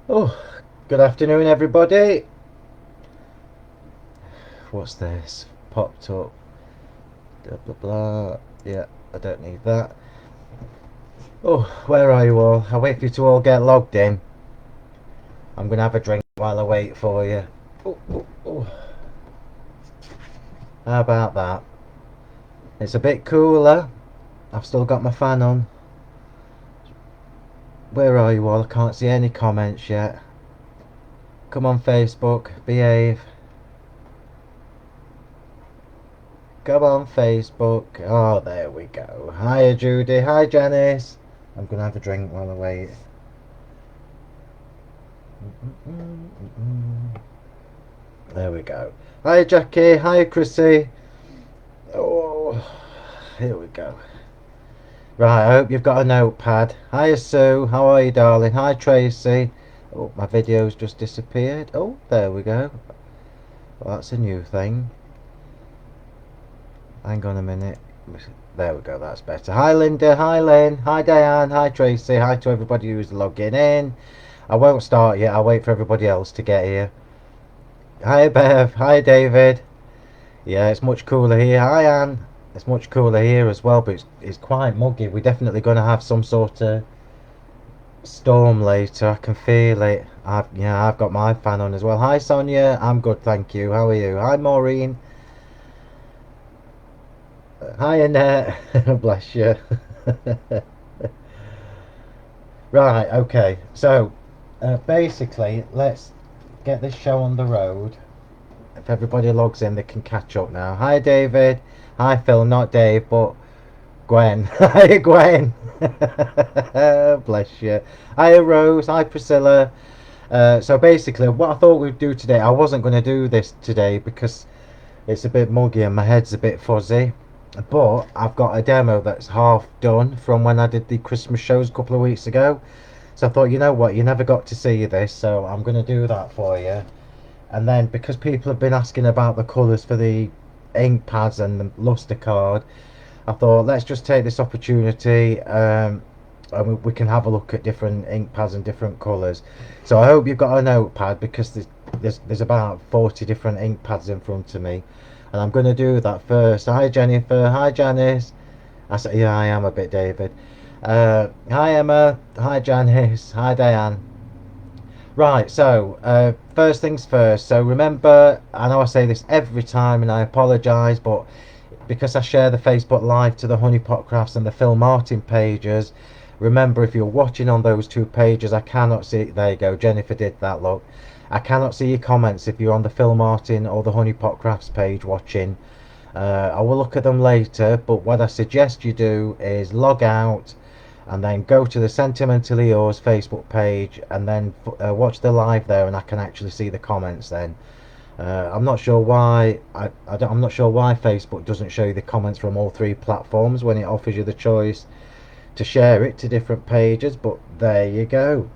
Oh, good afternoon, everybody. What's this? Popped up. Blah blah blah. Yeah, I don't need that. Oh, where are you all? I'll wait for you to all get logged in. I'm gonna have a drink while I wait for you. Oh, oh, oh. How about that? It's a bit cooler. I've still got my fan on. Where are you all? I can't see any comments yet. Come on, Facebook, behave. Come on, Facebook. Oh, there we go. Hiya, Judy. Hi, Janice. I'm gonna have a drink while I wait. There we go. Hi, Jackie. Hi, Chrissy. Oh, here we go. Right, I hope you've got a notepad. Hi, Sue. How are you, darling? Hi, Tracy. Oh, my video's just disappeared. Oh, there we go. Well, that's a new thing. Hang on a minute. There we go, that's better. Hi, Linda. Hi, Lynn. Hi, Diane. Hi, Tracy. Hi to everybody who's logging in. I won't start yet. I'll wait for everybody else to get here. Hi, Bev. Hi, David. Yeah, it's much cooler here. Hi, Anne. It's much cooler here as well, but it's quite muggy. We're definitely going to have some sort of storm later. I can feel it. I've got my fan on as well. Hi, Sonia. I'm good, thank you. How are you? Hi, Maureen. Hi, Annette. Bless you. Right, okay. So, basically, let's get this show on the road. If everybody logs in, they can catch up now. Hi, David. Hi, Phil. Not Dave, but Gwen. Hi, Gwen. Bless you. Hi, Rose. Hi, Priscilla. So basically, what I thought we'd do today, I wasn't going to do this today because it's a bit muggy and my head's a bit fuzzy. But I've got a demo that's half done from when I did the Christmas shows a couple of weeks ago. So I thought, you know what, you never got to see this, so I'm going to do that for you. And then because people have been asking about the colours for the ink pads and the luster card, I thought let's just take this opportunity and we can have a look at different ink pads and different colours. So I hope you've got a notepad because there's about 40 different ink pads in front of me. And I'm going to do that first. Hi, Jennifer. Hi, Janice. I said, yeah, I am a bit David. Hi, Emma. Hi, Janice. Hi, Diane. Right, so first things first. So remember, I know I say this every time and I apologise, but because I share the Facebook Live to the Honeypot Crafts and the Phil Martin pages, remember if you're watching on those two pages, I cannot see. There you go, Jennifer did that, look. I cannot see your comments if you're on the Phil Martin or the Honeypot Crafts page watching. I will look at them later, but what I suggest you do is log out and then go to the Sentimentally Yours Facebook page and then watch the live there, and I can actually see the comments then. I'm not sure why I'm not sure why Facebook doesn't show you the comments from all three platforms when it offers you the choice to share it to different pages, but there you go.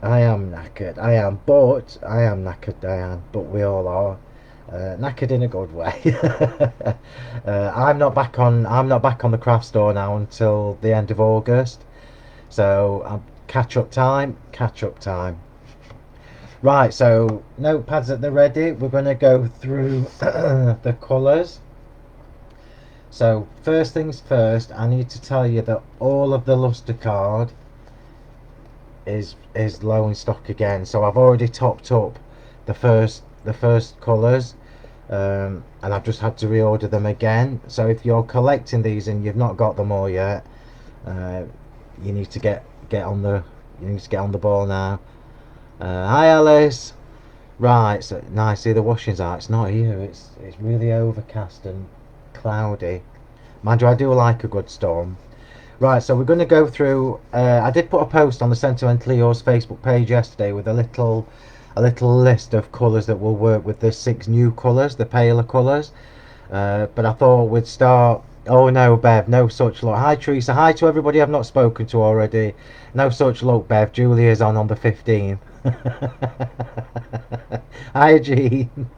I am knackered. I am knackered, Diane. But we all are. Knackered in a good way. I'm not back on the craft store now until the end of August. So catch up time. Catch up time. Right. So notepads at the ready. We're going to go through the colours. So first things first. I need to tell you that all of the luster card is low in stock again. So I've already topped up the first colours, and I've just had to reorder them again. So if you're collecting these and you've not got them all yet, uh, you need to get on the ball now. Hi, Alice. Right, so nice. See, the washing's out. It's not here. It's really overcast and cloudy. Mind you, I do like a good storm. Right, so we're going to go through. I did put a post on the Sentimentally Yours Facebook page yesterday with a little list of colours that will work with the 6 new colours, the paler colours. But I thought we'd start. Oh no, Bev, no such luck. Hi, Teresa. Hi to everybody I've not spoken to already. No such luck, Bev. Julia's on the 15th. Hi, Jean.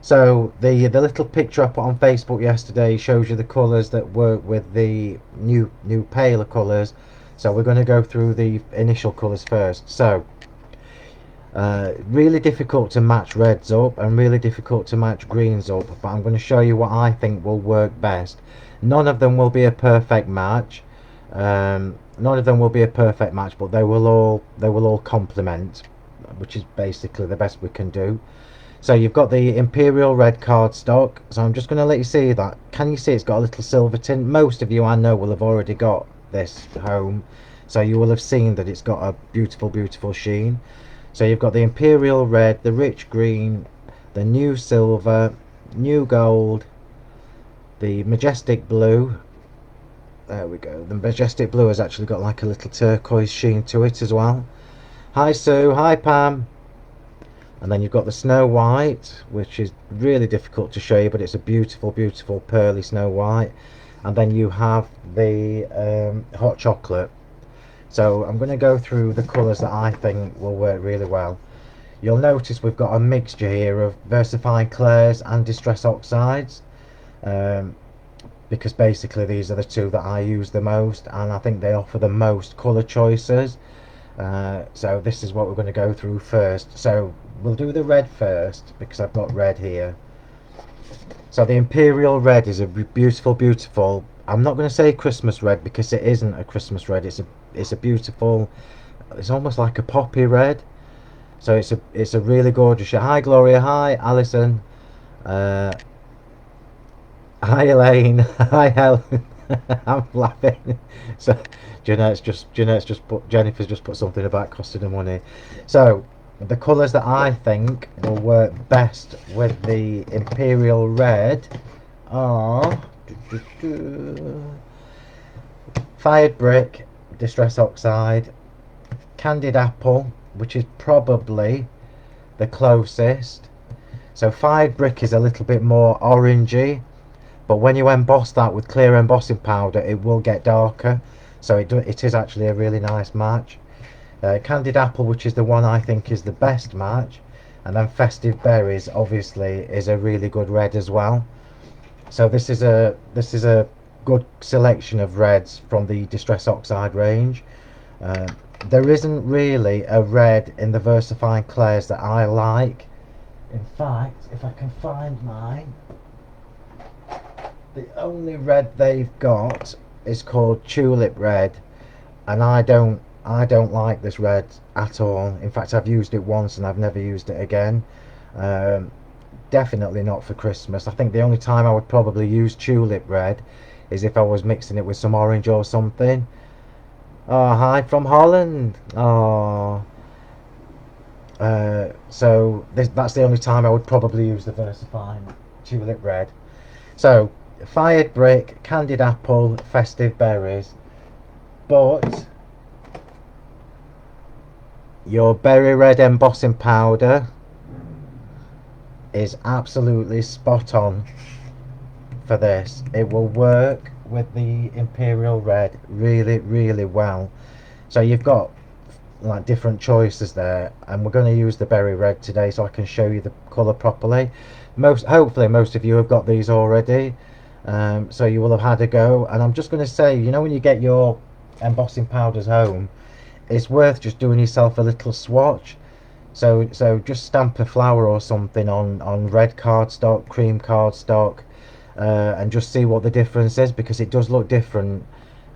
So the little picture I put on Facebook yesterday shows you the colours that work with the new paler colours. So we're going to go through the initial colours first. So Really difficult to match reds up and really difficult to match greens up, but I'm going to show you what I think will work best. None of them will be a perfect match. None of them will be a perfect match, but they will all complement, which is basically the best we can do. So you've got the Imperial red cardstock. So I'm just going to let you see that. Can you see it's got a little silver tint? Most of you I know will have already got this home, so you will have seen that it's got a beautiful, beautiful sheen. So you've got the Imperial red, the rich green, the new silver, new gold, the Majestic blue. There we go. The Majestic blue has actually got like a little turquoise sheen to it as well. Hi Sue, hi Pam. And then you've got the Snow White, which is really difficult to show you, but it's a beautiful, beautiful pearly Snow White. And then you have the Hot Chocolate. So I'm going to go through the colours that I think will work really well. You'll notice we've got a mixture here of versifying clairs and distress oxides, because basically these are the two that I use the most, and I think they offer the most colour choices. So this is what we're going to go through first. So we'll do the red first because I've got red here. So the Imperial red is a beautiful, beautiful, I'm not going to say Christmas red because it isn't a Christmas red. It's a beautiful, it's almost like a poppy red. So it's a really gorgeous shade. Hi Gloria, hi Alison, hi Elaine, hi Helen. I'm laughing. So Jennifer's just put something about costing her money. So the colours that I think will work best with the Imperial red are Fired Brick, Distress Oxide, Candied Apple, which is probably the closest. So Fired Brick is a little bit more orangey, but when you emboss that with clear embossing powder it will get darker, so it is actually a really nice match. Candied Apple, which is the one I think is the best match, and then Festive Berries obviously is a really good red as well. So this is a good selection of reds from the Distress Oxide range. There isn't really a red in the versifying clairs that I like. In fact, if I can find mine, the only red they've got is called Tulip Red, and I don't like this red at all. In fact, I've used it once and I've never used it again. Definitely not for Christmas. I think the only time I would probably use Tulip Red is if I was mixing it with some orange or something. Oh, hi from Holland. Oh, so that's the only time I would probably use the versifying Tulip Red. So Fired Brick, Candied Apple, Festive Berries, but your Berry Red embossing powder is absolutely spot on for this. It will work with the Imperial red really, really well. So you've got like different choices there, and we're going to use the Berry Red today so I can show you the colour properly. Hopefully most of you have got these already, so you will have had a go. And I'm just going to say, you know, when you get your embossing powders home, it's worth just doing yourself a little swatch. So just stamp a flower or something on red cardstock, cream cardstock, and just see what the difference is, because it does look different.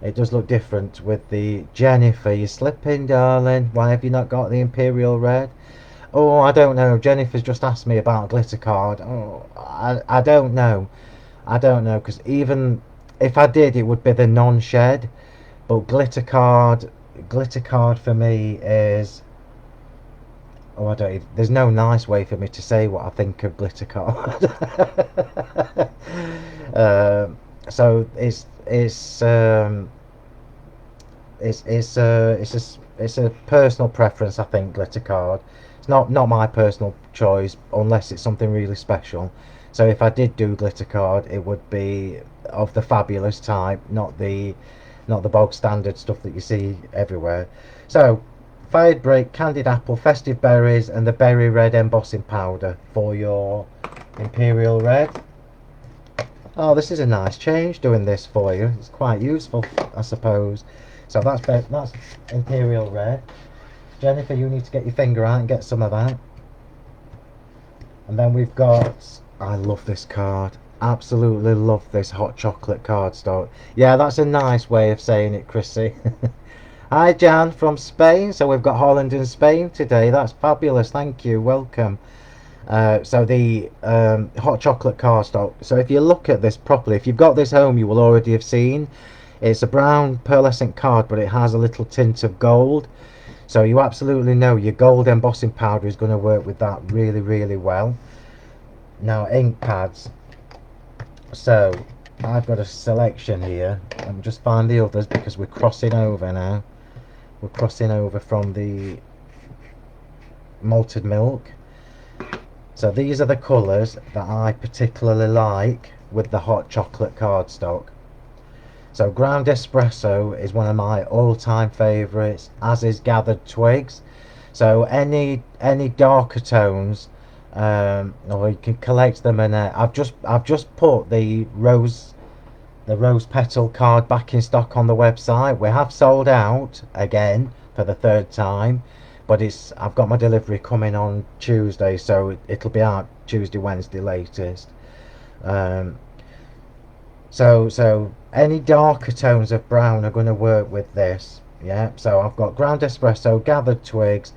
It does look different with the Jennifer. You're slipping, darling. Why have you not got the Imperial red? Oh, I don't know. Jennifer's just asked me about glitter card. Oh, I don't know. I don't know, because even if I did, it would be the non-shed. But glitter card for me is, oh, I don't even, there's no nice way for me to say what I think of glitter card. So it's a personal preference. I think glitter card. It's not my personal choice unless it's something really special. So if I did do glitter card, it would be of the fabulous type, not the bog standard stuff that you see everywhere. So Fired Brick, Candied Apple, Festive Berries, and the Berry Red embossing powder for your Imperial red. Oh, this is a nice change doing this for you. It's quite useful, I suppose. So that's Imperial red. Jennifer, you need to get your finger out and get some of that. And then we've got, I love this card. Absolutely love this hot chocolate cardstock. Yeah, that's a nice way of saying it, Chrissy. Hi Jan from Spain. So we've got Holland and Spain today. That's fabulous. Thank you. Welcome. So the hot chocolate cardstock. So if you look at this properly, if you've got this home, you will already have seen it's a brown pearlescent card, but it has a little tint of gold. So you absolutely know your gold embossing powder is going to work with that really, really well. Now ink pads. So I've got a selection here. Let me just find the others because we're crossing over now. We're crossing over from the malted milk. So these are the colours that I particularly like with the hot chocolate cardstock. So ground espresso is one of my all-time favourites, as is gathered twigs. So any darker tones, or you can collect them in a, I've just put the rose petal card back in stock on the website. We have sold out again for the third time, but I've got my delivery coming on Tuesday, so it'll be out Tuesday, Wednesday latest. So any darker tones of brown are going to work with this. Yeah, so I've got ground espresso, gathered twigs,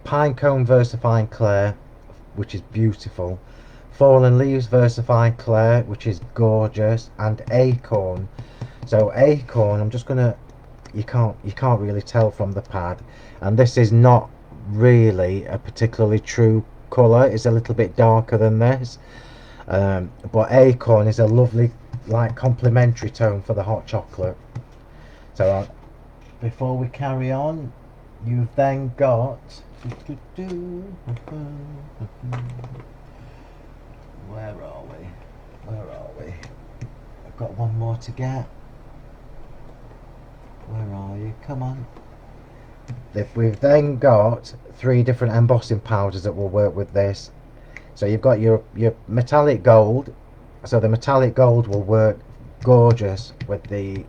pinecone versifying clay, which is beautiful, fallen leaves versifying clay, which is gorgeous, and acorn. So acorn, I'm just gonna, you can't really tell from the pad, and this is not really a particularly true colour. It's a little bit darker than this, but acorn is a lovely, like, complementary tone for the hot chocolate. So before we carry on, you've then got where are we? I've got one more to get. Where are you? Come on. We've then got 3 different embossing powders that will work with this. So you've got your metallic gold. So the metallic gold will work gorgeous with the,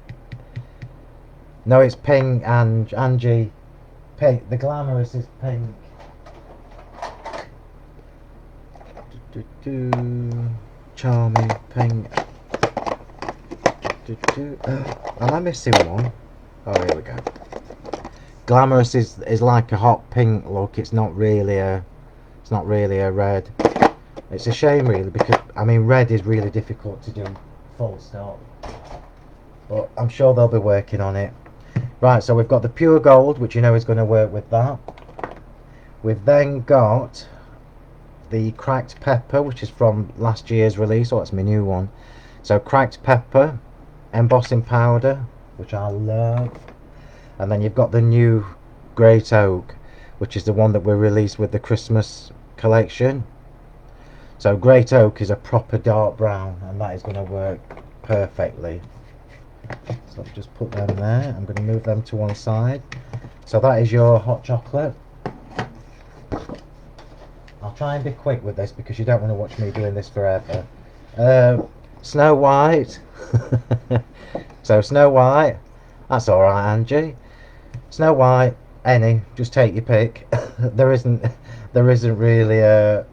no, it's pink, and Angie, pink. The glamorous is pink. Charming pink. Am I missing one? Oh, here we go. Glamorous is like a hot pink look. It's not really a red. It's a shame really, because I mean red is really difficult to do full stop, but I'm sure they'll be working on it. Right, so we've got the pure gold, which you know is going to work with that. We've then got the cracked pepper, which is from last year's release. Oh, that's my new one. So cracked pepper, embossing powder, which I love. And then you've got the new great oak, which is the one that we released with the Christmas collection. So great oak is a proper dark brown, and that is going to work perfectly. So I'll just put them there. I'm going to move them to one side. So that is your hot chocolate. I'll try and be quick with this because you don't want to watch me doing this forever. Snow White. So Snow White, that's alright Angie. Snow White, any, just take your pick. there isn't really a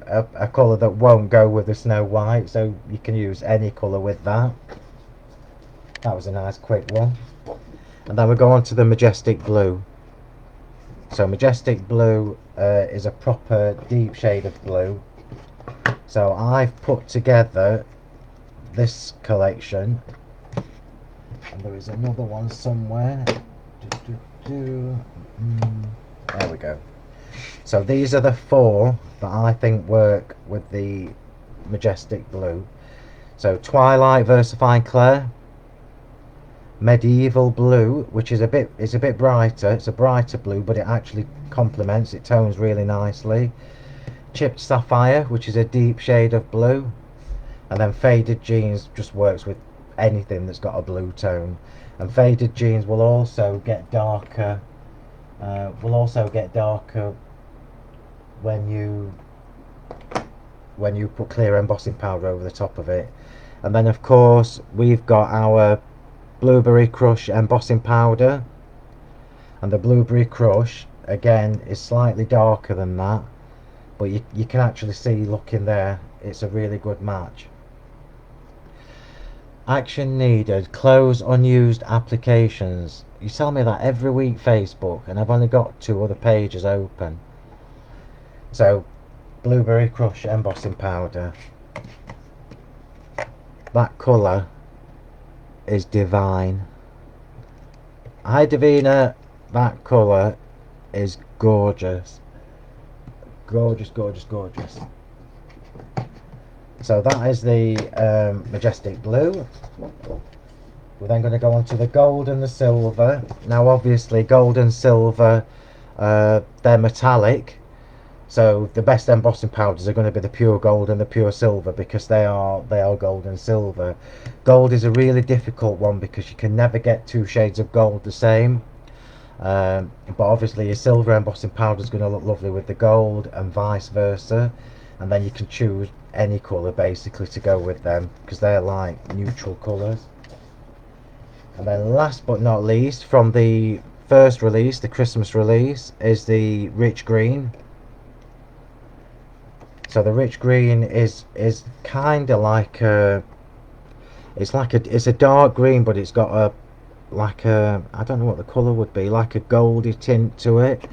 colour that won't go with the Snow White, so you can use any colour with that. That was a nice quick one. And then we go on to the Majestic blue. So Majestic blue is a proper deep shade of blue. So I've put together this collection, and there is another one somewhere. There we go. So these are the 4 that I think work with the Majestic blue. So Twilight versifying clay, Medieval blue, which is a bit brighter. It's a brighter blue, but it actually complements, it tones really nicely. Chipped sapphire, which is a deep shade of blue. And then faded jeans just works with anything that's got a blue tone. And faded jeans will also get darker. When you put clear embossing powder over the top of it. And then of course we've got our Blueberry Crush embossing powder, and the Blueberry Crush again is slightly darker than that, but you can actually see, looking there, it's a really good match. Action needed, close unused applications. You tell me that every week, Facebook, and I've only got 2 other pages open. So Blueberry Crush embossing powder, that colour is divine. Hi Davina, that colour is gorgeous. Gorgeous, gorgeous, gorgeous. So that is the Majestic blue. We're then going to go on to the gold and the silver. Now obviously gold and silver, they're metallic, so the best embossing powders are going to be the pure gold and the pure silver, because they are gold and silver. Gold is a really difficult one because you can never get 2 shades of gold the same. But obviously your silver embossing powder is going to look lovely with the gold, and vice versa. And then you can choose any colour basically to go with them, because they're like neutral colours. And then last but not least, from the first release, the Christmas release, is the rich green. So the rich green is kind of like a, it's a dark green, but it's got a, like a, I don't know what the colour would be, like a goldy tint to it.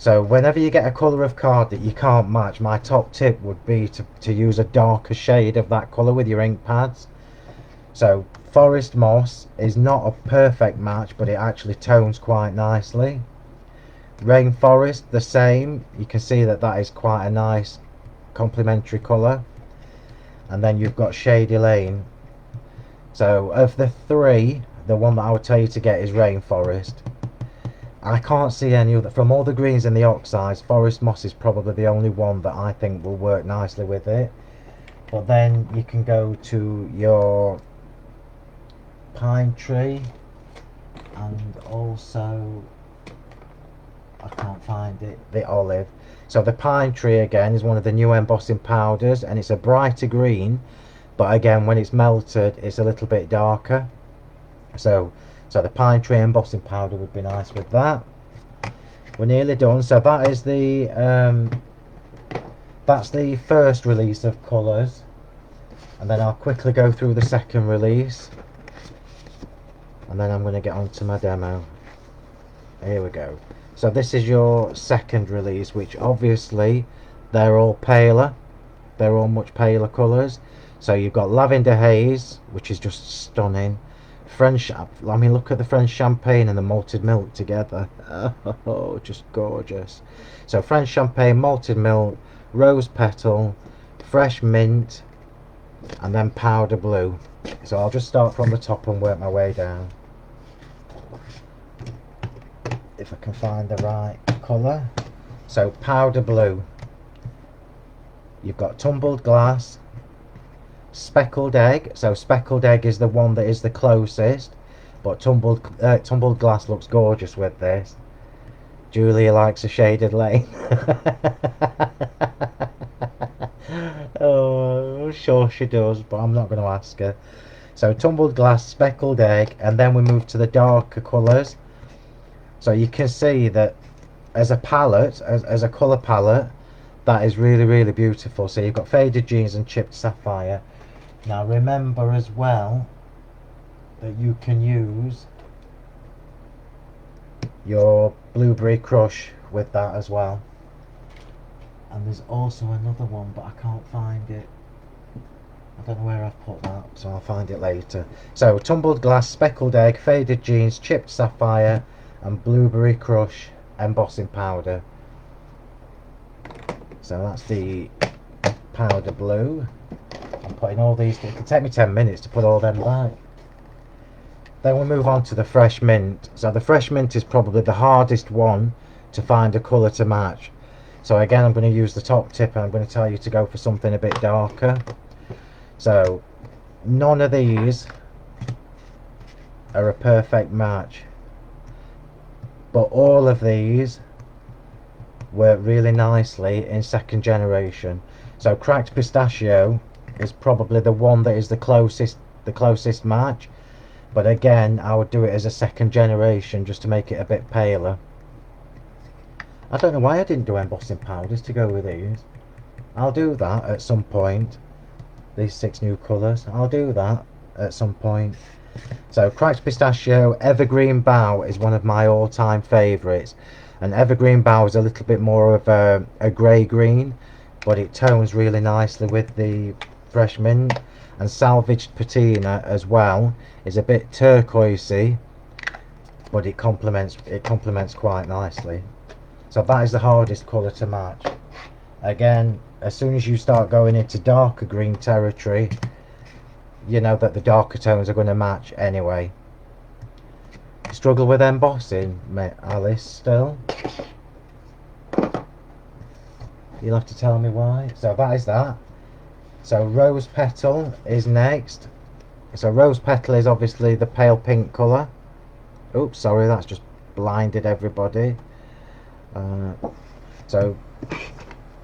So whenever you get a colour of card that you can't match, my top tip would be to use a darker shade of that colour with your ink pads. So Forest Moss is not a perfect match, but it actually tones quite nicely. Rainforest, the same. You can see that is quite a nice complementary colour. And then you've got Shady Lane. So of the 3, the one that I would tell you to get is Rainforest. I can't see any other, from all the greens and the oxides, Forest Moss is probably the only one that I think will work nicely with it. But then you can go to your Pine Tree, and also, I can't find it, the Olive. So the Pine Tree again is one of the new embossing powders, and it's a brighter green, but again when it's melted it's a little bit darker. So the Pine Tree embossing powder would be nice with that. We're nearly done. So that is the that's the first release of colours, and then I'll quickly go through the second release, and then I'm going to get on to my demo. Here we go. So this is your second release, which obviously they're all paler, they're all much paler colours. So you've got Lavender Haze, which is just stunning. French, I mean, look at the French champagne and the malted milk together. Oh, just gorgeous. So French champagne, malted milk, rose petal, fresh mint, and then powder blue. So I'll just start from the top and work my way down, if I can find the right colour. So powder blue, you've got tumbled glass, speckled egg. So speckled egg is the one that is the closest, but tumbled glass looks gorgeous with this. Julia likes a shaded lane. Oh, sure she does, but I'm not going to ask her. So tumbled glass, speckled egg, and then we move to the darker colours. So you can see that as a palette, as a colour palette, that is really, really beautiful. So you've got faded jeans and chipped sapphire. Now remember as well that you can use your Blueberry Crush with that as well. And there's also another one, but I can't find it. I don't know where I've put that, so I'll find it later. So tumbled glass, speckled egg, faded jeans, chipped sapphire, and Blueberry Crush embossing powder. So that's the powder blue. I'm putting all these, it can take me 10 minutes to put all them back. Then we move on to the fresh mint. So the fresh mint is probably the hardest one to find a colour to match. So again, I'm going to use the top tip, and I'm going to tell you to go for something a bit darker. So none of these are a perfect match, but all of these work really nicely in second generation. So cracked pistachio is probably the one that is the closest match, but again I would do it as a second generation just to make it a bit paler. I don't know why I didn't do embossing powders to go with these. I'll do that at some point. These 6 new colours. I'll do that at some point. So Cracked Pistachio Evergreen Bough is one of my all-time favourites. And Evergreen Bough is a little bit more of a grey green, but it tones really nicely with the fresh mint. And Salvaged Patina as well is a bit turquoisey, but it complements quite nicely. So that is the hardest colour to match. Again, as soon as you start going into darker green territory, you know that the darker tones are going to match anyway. Struggle with embossing, Alice, still? You'll have to tell me why. So that is that. So Rose Petal is next. So Rose Petal is obviously the pale pink colour. Oops, sorry, that's just blinded everybody. So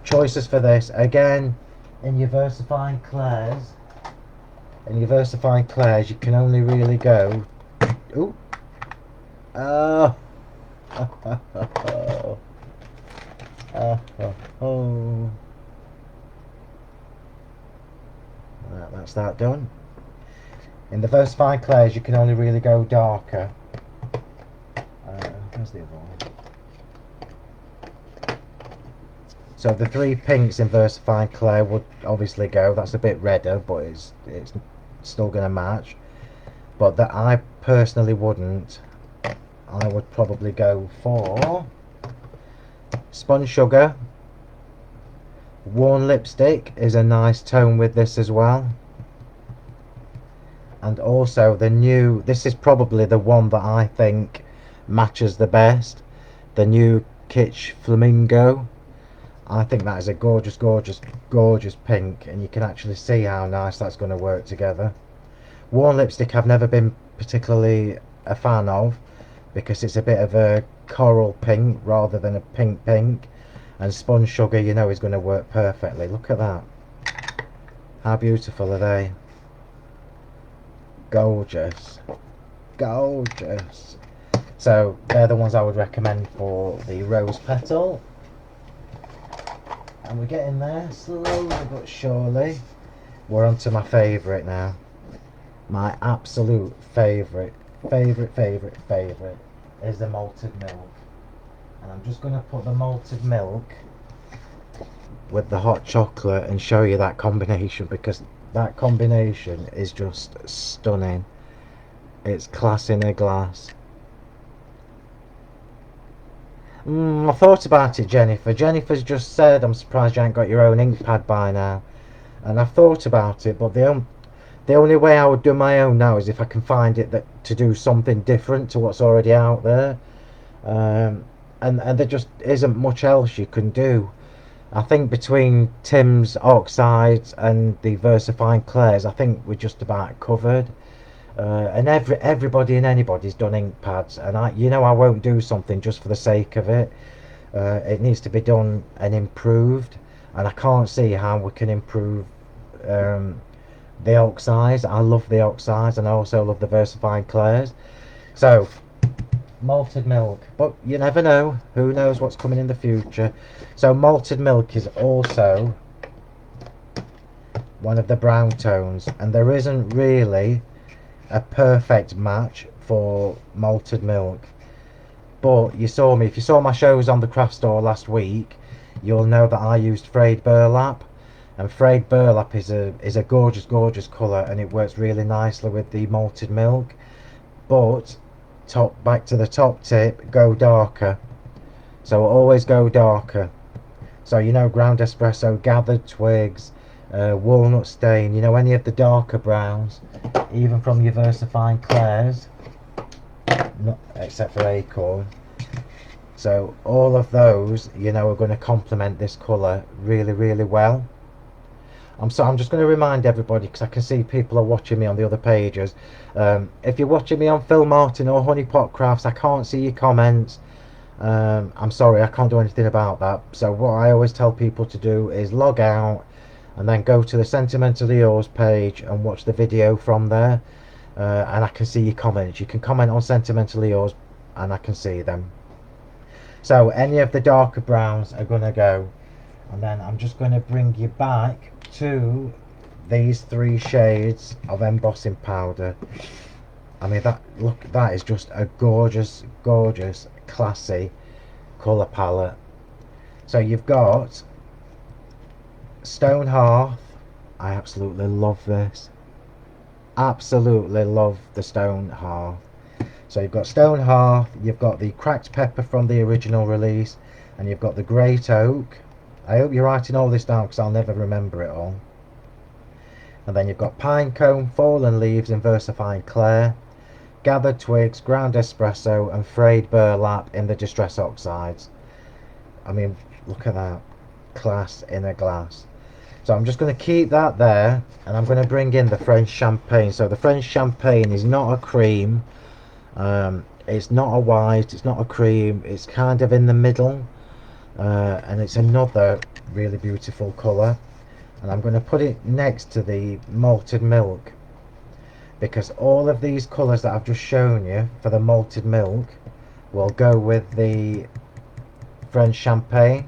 choices for this, again, in your Versafine Clairs. In your Versafine Clairs, you can only really go. Ooh. Oh. Right, that's that done. In the Versafine Clairs, you can only really go darker. Where's the other one? So the 3 pinks in Versafine Clair would obviously go. That's a bit redder, but it's still going to match. But that I personally wouldn't. I would probably go for Spun Sugar. Worn Lipstick is a nice tone with this as well. And also the new, this is probably the one that I think matches the best, the new Kitsch Flamingo. I think that is a gorgeous, gorgeous, gorgeous pink, and you can actually see how nice that's going to work together. Worn Lipstick I've never been particularly a fan of, because it's a bit of a coral pink rather than a pink pink, and Spun Sugar, you know, is going to work perfectly. Look at that. How beautiful are they? Gorgeous. Gorgeous. So they're the ones I would recommend for the Rose Petal. And we're getting there, slowly but surely. We're on to my favourite now. My absolute favourite is the malted milk. And I'm just going to put the malted milk with the hot chocolate and show you that combination, because that combination is just stunning. It's class in a glass. I thought about it, Jennifer. Jennifer's just said, I'm surprised you ain't got your own ink pad by now. And I've thought about it, but the only way I would do my own now is if I can find it to do something different to what's already out there. And there just isn't much else you can do. I think between Tim's Oxides and the Versafine Clairs, I think we're just about covered. And everybody and anybody's done ink pads, and I won't do something just for the sake of it. It needs to be done and improved, and I can't see how we can improve the Oxides. I love the Oxides, and I also love the Versafine Clairs. So malted milk, but you never know, who knows what's coming in the future. So malted milk is also one of the brown tones, and there isn't really a perfect match for malted milk. But if you saw my shows on the craft store last week, you'll know that I used frayed burlap, and frayed burlap is a gorgeous, gorgeous colour, and it works really nicely with the malted milk. But back to the top tip, go darker. So always go darker. So ground espresso, gathered twigs, walnut stain, any of the darker browns, even from your Versafine Clairs, not except for acorn. So all of those are going to complement this colour really, really well. I'm just going to remind everybody, because I can see people are watching me on the other pages. If you're watching me on Phill Martin or Honeypot Crafts, I can't see your comments. I'm sorry, I can't do anything about that. So what I always tell people to do is log out and then go to the Sentimentally Yours page and watch the video from there, and I can see your comments. You can comment on Sentimentally Yours and I can see them. So any of the darker browns are going to go. And then I'm just going to bring you back to these 3 shades of embossing powder. I mean, that is just a gorgeous, gorgeous, classy colour palette. So you've got Stone Hearth. I absolutely love this. Absolutely love the Stone Hearth. So you've got Stone Hearth, you've got the Cracked Pepper from the original release, and you've got the Great Oak. I hope you're writing all this down because I'll never remember it all. And then you've got Pinecone, Fallen Leaves in Versifying Clay, Gathered Twigs, Ground Espresso, and Frayed Burlap in the Distress Oxides. I mean, look at that. Class in a glass. So I'm just going to keep that there, and I'm going to bring in the French Champagne. So the French Champagne is not a cream, it's not a white, it's not a cream, it's kind of in the middle, and it's another really beautiful colour. And I'm going to put it next to the Malted Milk, because all of these colours that I've just shown you for the Malted Milk will go with the French Champagne,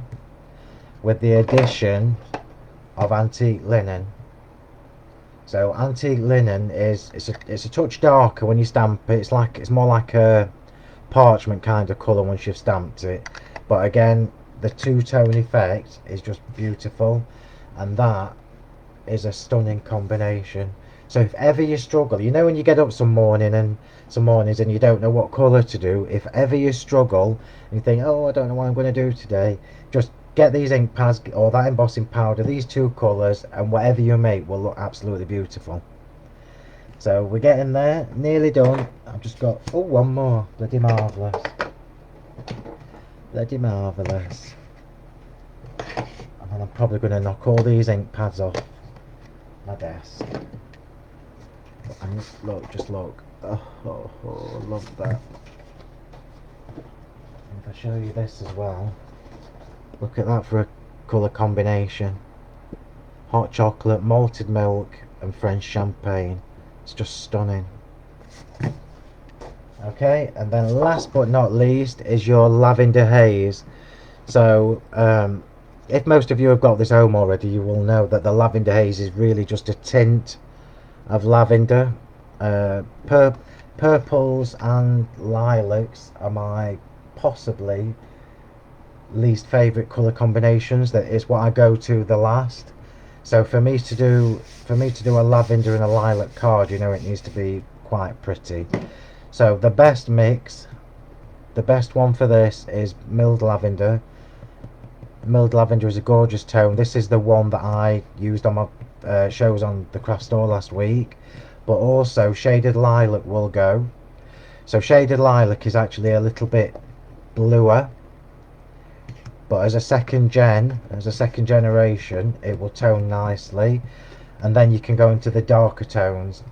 with the addition of Antique Linen. So Antique Linen is it's a touch darker when you stamp it. It's more like a parchment kind of colour once you've stamped it. But again, the two-tone effect is just beautiful, and that is a stunning combination. So if ever you struggle, you know when you get up some mornings and you don't know what colour to do, if ever you struggle and you think, oh, I don't know what I'm going to do today, just get these ink pads or that embossing powder, these 2 colours, and whatever you make will look absolutely beautiful. So we're getting there, nearly done. I've just got, oh, one more. Bloody marvellous. Bloody marvellous. And then I'm probably going to knock all these ink pads off my desk. And just look. Oh, love that. And if I show you this as well, look at that for a colour combination. Hot chocolate, malted milk, and French champagne. It's just stunning. Okay, and then last but not least is your lavender haze. So if most of you have got this home already, you will know that the lavender haze is really just a tint of lavender. Purples and lilacs are my possibly least favourite colour combinations. That is what I go to the last. So for me to do a lavender and a lilac card, you know, it needs to be quite pretty. So the best mix, the best one for this is milled lavender. Milled lavender is a gorgeous tone. This is the one that I used on my shows on the craft store last week. But also shaded lilac will go. So shaded lilac is actually a little bit bluer, but as a second generation, it will tone nicely, and then you can go into the darker tones.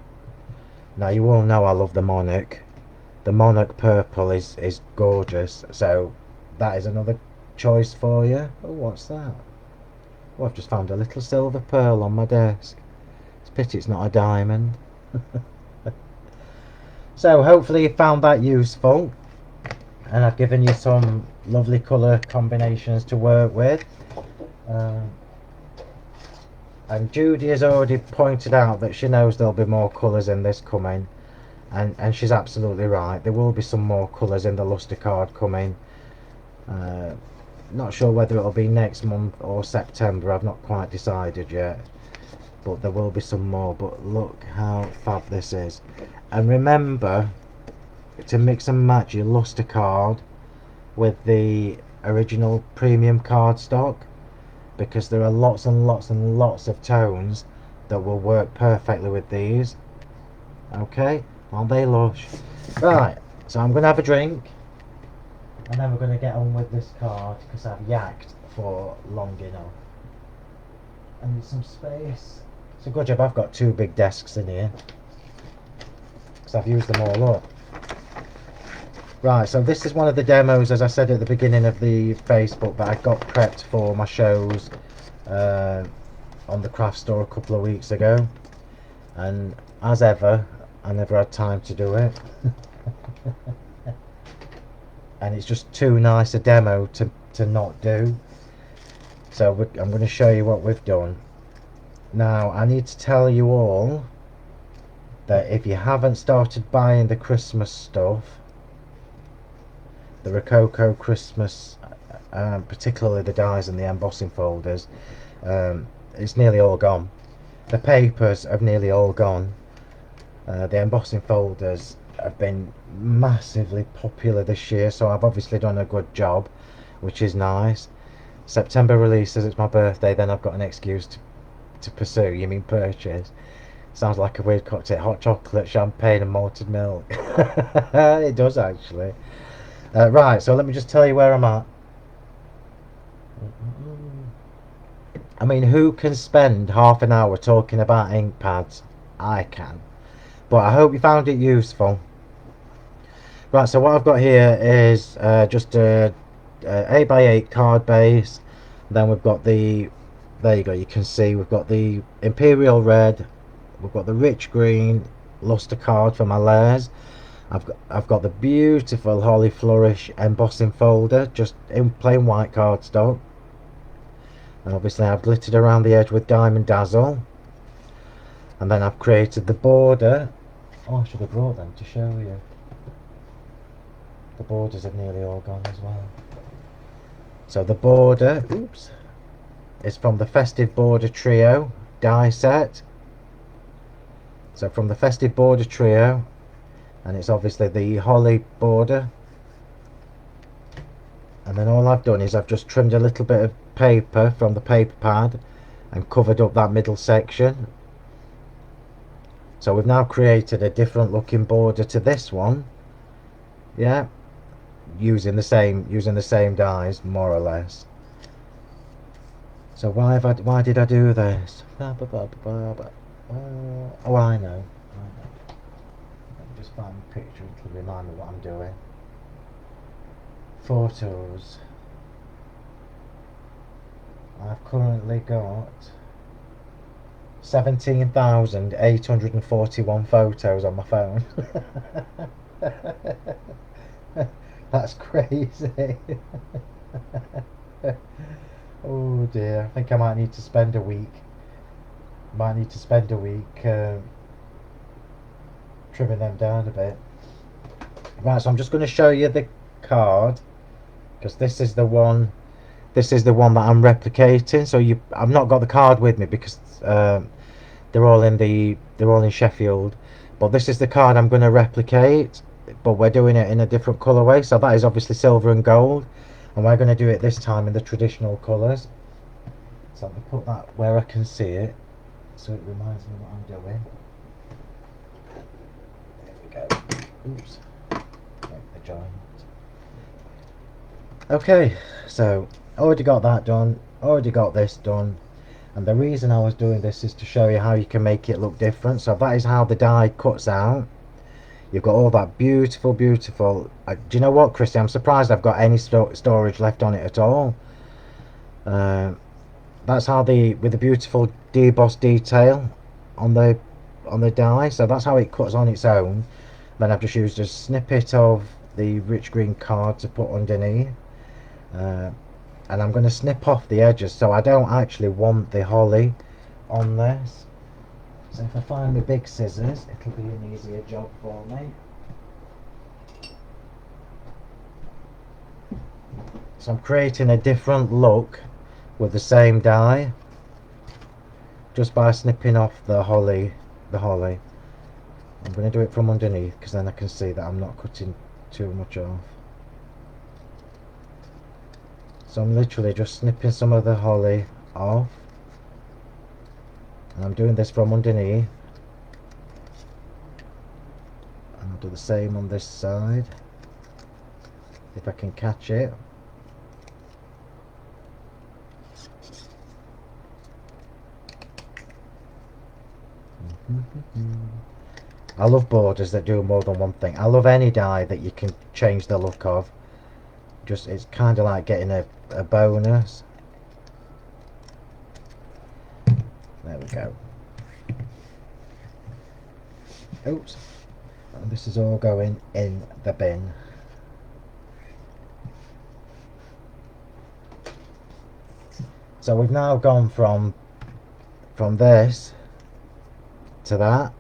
Now you all know I love the Monarch. The Monarch purple is gorgeous, so that is another choice for you. Oh, what's that? Oh, I've just found a little silver pearl on my desk. It's a pity it's not a diamond. So hopefully you found that useful, and I've given you some lovely colour combinations to work with. And Judy has already pointed out that she knows there'll be more colours in this coming, and she's absolutely right. There will be some more colours in the Lustre card coming. Not sure whether it'll be next month or September. I've not quite decided yet, but there will be some more. But look how fab this is. And remember to mix and match your Lustre card with the original premium cardstock, because there are lots and lots and lots of tones that will work perfectly with these. Okay, aren't they lush? Right, so I'm going to have a drink, and then we're going to get on with this card, because I've yacked for long enough. I need some space. It's a good job I've got 2 big desks in here, because I've used them all up. Right, so this is one of the demos, as I said at the beginning of the Facebook, that I got prepped for my shows on the craft store a couple of weeks ago, and as ever I never had time to do it. and it's just too nice a demo to not do. So I'm going to show you what we've done. Now I need to tell you all that if you haven't started buying the Christmas stuff, the Rococo Christmas, particularly the dies and the embossing folders, it's nearly all gone. The papers have nearly all gone. The embossing folders have been massively popular this year, so I've obviously done a good job, which is nice. September releases, it's my birthday, then I've got an excuse to pursue. You mean purchase? Sounds like a weird cocktail. Hot chocolate, champagne and malted milk. It does actually. Right, so let me just tell you where I'm at. I mean, who can spend half an hour talking about ink pads? I can. But I hope you found it useful. Right, so what I've got here is just a 8x8 card base. Then we've got the, there you go, you can see we've got the Imperial red, we've got the rich green luster card for my layers. I've got the beautiful Holly Flourish embossing folder, just in plain white cardstock. And obviously I've glittered around the edge with Diamond Dazzle. And then I've created the border. Oh, I should have brought them to show you. The borders have nearly all gone as well. So the border, oops, is from the Festive Border Trio die set. So from the Festive Border Trio, and it's obviously the holly border. And then all I've done is I've just trimmed a little bit of paper from the paper pad and covered up that middle section. So we've now created a different looking border to this one. Yeah, using the same dies more or less. So why did I do this? Oh, I know. Let me just find a picture to remind me what I'm doing. Photos. I've currently got 17,841 photos on my phone. That's crazy. Oh dear, I think I might need to spend a week. Trimming them down a bit. Right, so I'm just going to show you the card, because this is the one that I'm replicating. So I've not got the card with me because they're all in Sheffield, but this is the card I'm going to replicate, but we're doing it in a different colorway. So that is obviously silver and gold, and we're going to do it this time in the traditional colors. So let me put that where I can see it, so it reminds me what I'm doing. There we go. Oops. Make the joint. Okay, so already got that done, already got this done, and the reason I was doing this is to show you how you can make it look different. So that is how the die cuts out. You've got all that beautiful do you know what, Christy, I'm surprised I've got any storage left on it at all. That's how with the beautiful deboss detail on the die, so that's how it cuts on its own. Then I've just used a snippet of the rich green card to put underneath, and I'm going to snip off the edges, so I don't actually want the holly on this. So if I find my big scissors, it'll be an easier job for me. So I'm creating a different look with the same die, just by snipping off the holly. I'm going to do it from underneath, because then I can see that I'm not cutting too much off. So I'm literally just snipping some of the holly off, and I'm doing this from underneath, and I'll do the same on this side if I can catch it. I love borders that do more than one thing. I love any die that you can change the look of. Just, it's kind of like getting a bonus. There we go. Oops. And this is all going in the bin. So we've now gone from this to that.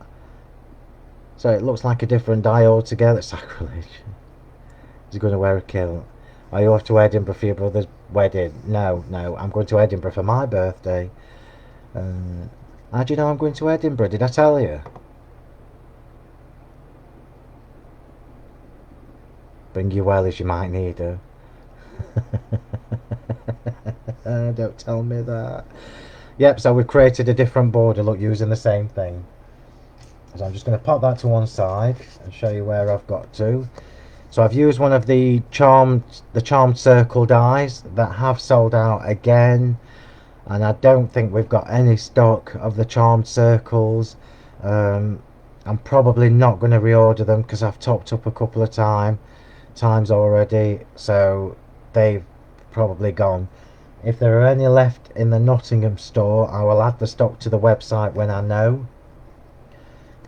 So it looks like a different die altogether. Sacrilege. Is he going to wear a kilt? Are you off to Edinburgh for your brother's wedding? No, I'm going to Edinburgh for my birthday. How do you know I'm going to Edinburgh? Did I tell you? Bring your wellies, you might need her. Don't tell me that. Yep, so we've created a different border look using the same thing. So I'm just going to pop that to one side and show you where I've got to. So I've used one of the charmed circle dies that have sold out again, and I don't think we've got any stock of the charmed circles. I'm probably not going to reorder them because I've topped up a couple of times already, so they've probably gone. If there are any left in the Nottingham store, I will add the stock to the website when I know,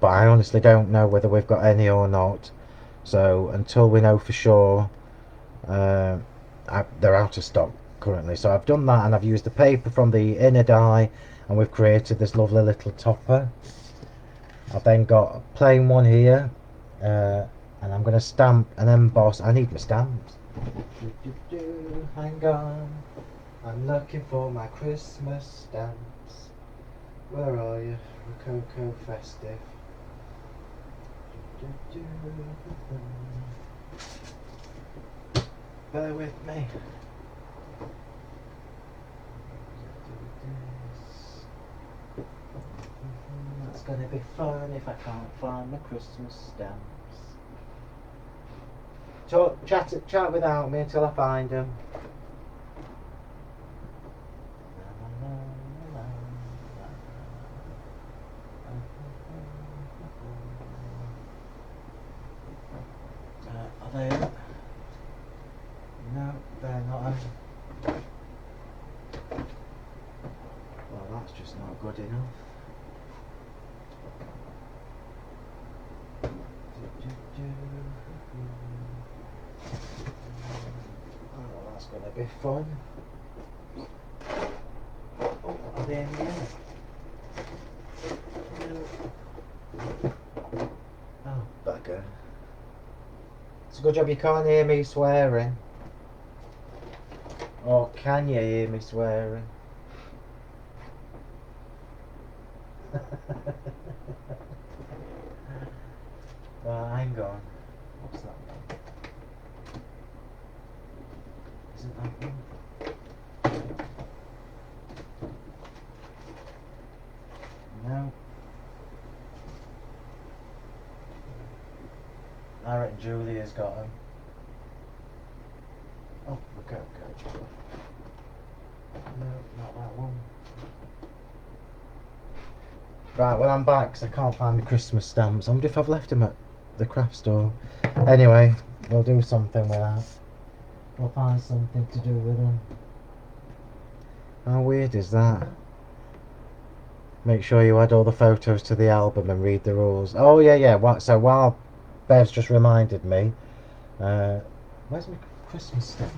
but I honestly don't know whether we've got any or not. So until we know for sure, they're out of stock currently. So I've done that, and I've used the paper from the inner die, and we've created this lovely little topper. I've then got a plain one here, and I'm going to stamp and emboss. I need my stamps. Hang on, I'm looking for my Christmas stamps. Where are you? Rococo Festive. Bear with me. That's going to be fun if I can't find my Christmas stamps. Chat without me until I find them. Are they? No, they're not. Well, that's just not good enough. Oh, that's going to be fun. Oh, are they in here? No. Oh, bugger. It's a good job you can't hear me swearing. Or can you hear me swearing? Well, hang on. What's that one? Isn't that one? No. I reckon Julia's got them. Oh, okay. No, not that one. Right, well I'm back because I can't find the Christmas stamps. I wonder if I've left them at the craft store. Anyway, we'll do something with that. We'll find something to do with them. How weird is that? Make sure you add all the photos to the album and read the rules. Oh yeah. So while Bev's just reminded me, where's my Christmas stamps?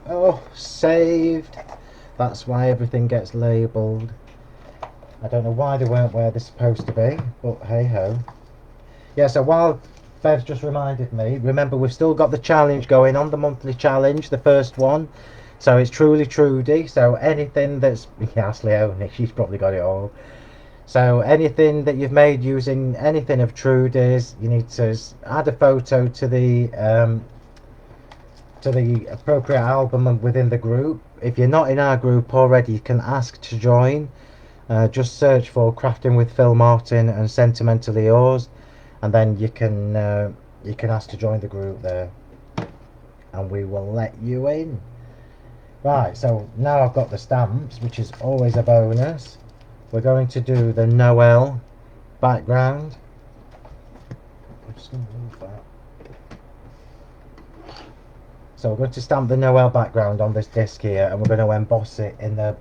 Oh, saved. That's why everything gets labelled. I don't know why they weren't where they're supposed to be, but hey ho. Yeah, so while Bev's just reminded me, remember we've still got the challenge going on, the monthly challenge, the first one. So it's Truly Trudy, so anything that's... Ask Leonie, she's probably got it all. So anything that you've made using anything of Trudy's, you need to add a photo to the appropriate album within the group. If you're not in our group already, you can ask to join. Just search for Crafting with Phill Martin and Sentimentally Yours, and then you can ask to join the group there, and we will let you in. Right, so now I've got the stamps, which is always a bonus. We're going to do the Noel background. I'm just going to move that. So we're going to stamp the Noel background on this disc here, and we're going to emboss it in the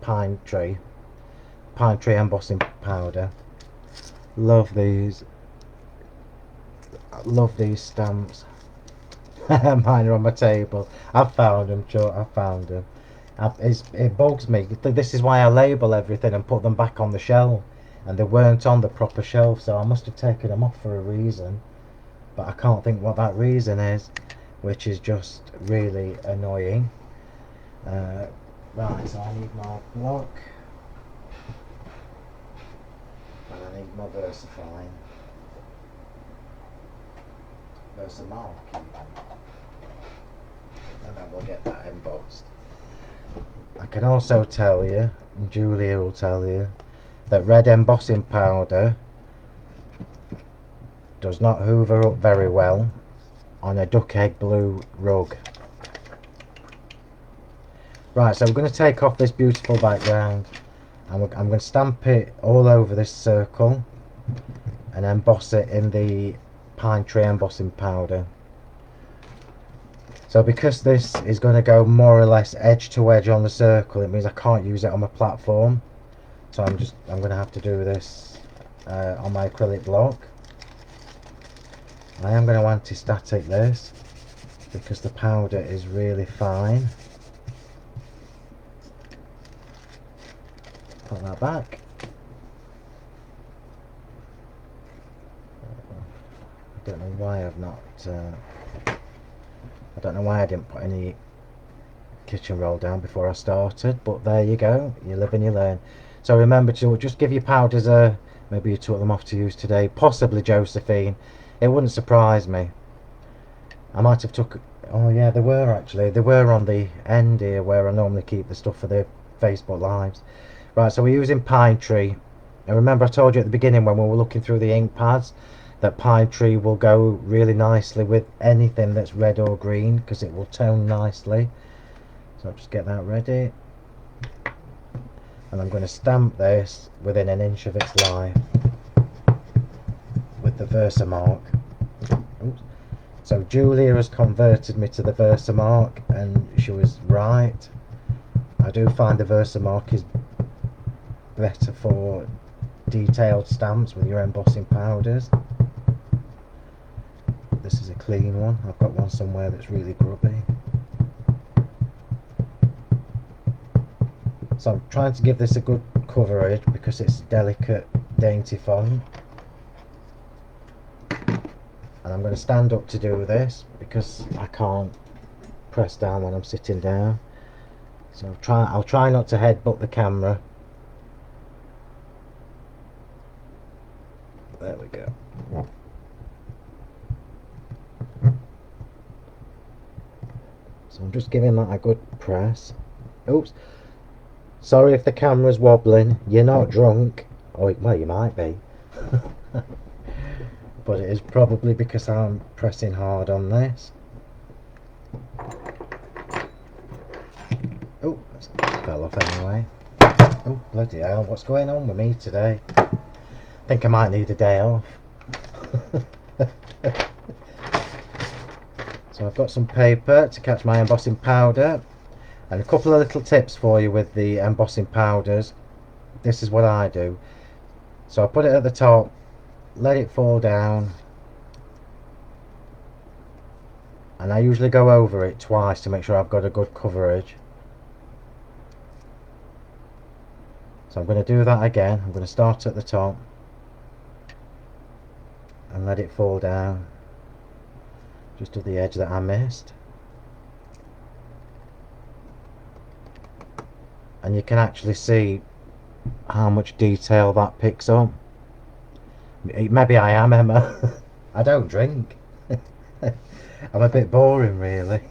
pine tree embossing powder. Love these. I love these stamps. Mine are on my table. I've found them, Chuck. I've found them. It bugs me. This is why I label everything and put them back on the shelf. And they weren't on the proper shelf, so I must have taken them off for a reason. But I can't think what that reason is, which is just really annoying. Right, so I need my block. And I need my Versamark even. And then we'll get that embossed. I can also tell you, and Julia will tell you, that red embossing powder does not hoover up very well on a duck egg blue rug. Right, so we're going to take off this beautiful background and I'm going to stamp it all over this circle and emboss it in the pine tree embossing powder. So because this is going to go more or less edge to edge on the circle, it means I can't use it on my platform. So I'm going to have to do this on my acrylic block. I am going to anti-static this because the powder is really fine. Put that back. I don't know why I've not I don't know why I didn't put any kitchen roll down before I started, but there you go, you live and you learn. So remember to just give your powders a, maybe you took them off to use today, possibly Josephine, it wouldn't surprise me. I might have took, oh yeah, they were actually, they were on the end here where I normally keep the stuff for the Facebook lives. Right, so we're using pine tree, and remember I told you at the beginning when we were looking through the ink pads that pine tree will go really nicely with anything that's red or green because it will tone nicely. So I'll just get that ready, and I'm going to stamp this within an inch of its life with the Versamark. Oops. So Julia has converted me to the Versamark and she was right. I do find the Versamark is better for detailed stamps with your embossing powders. This is a clean one. I've got one somewhere that's really grubby. So I'm trying to give this a good coverage because it's delicate, dainty font. And I'm going to stand up to do this because I can't press down when I'm sitting down. So I'll try not to headbutt the camera. There we go. So I'm just giving that a good press. Oops. Sorry if the camera's wobbling. You're not drunk. Oh, well, you might be. But it is probably because I'm pressing hard on this. Oh, that fell off anyway. Oh, bloody hell, what's going on with me today? I think I might need a day off. So I've got some paper to catch my embossing powder, and a couple of little tips for you with the embossing powders. This is what I do. So I put it at the top, let it fall down, and I usually go over it twice to make sure I've got a good coverage. So I'm going to do that again. I'm going to start at the top and let it fall down just to the edge that I missed, and you can actually see how much detail that picks up. Maybe I am Emma. I don't drink. I'm a bit boring really.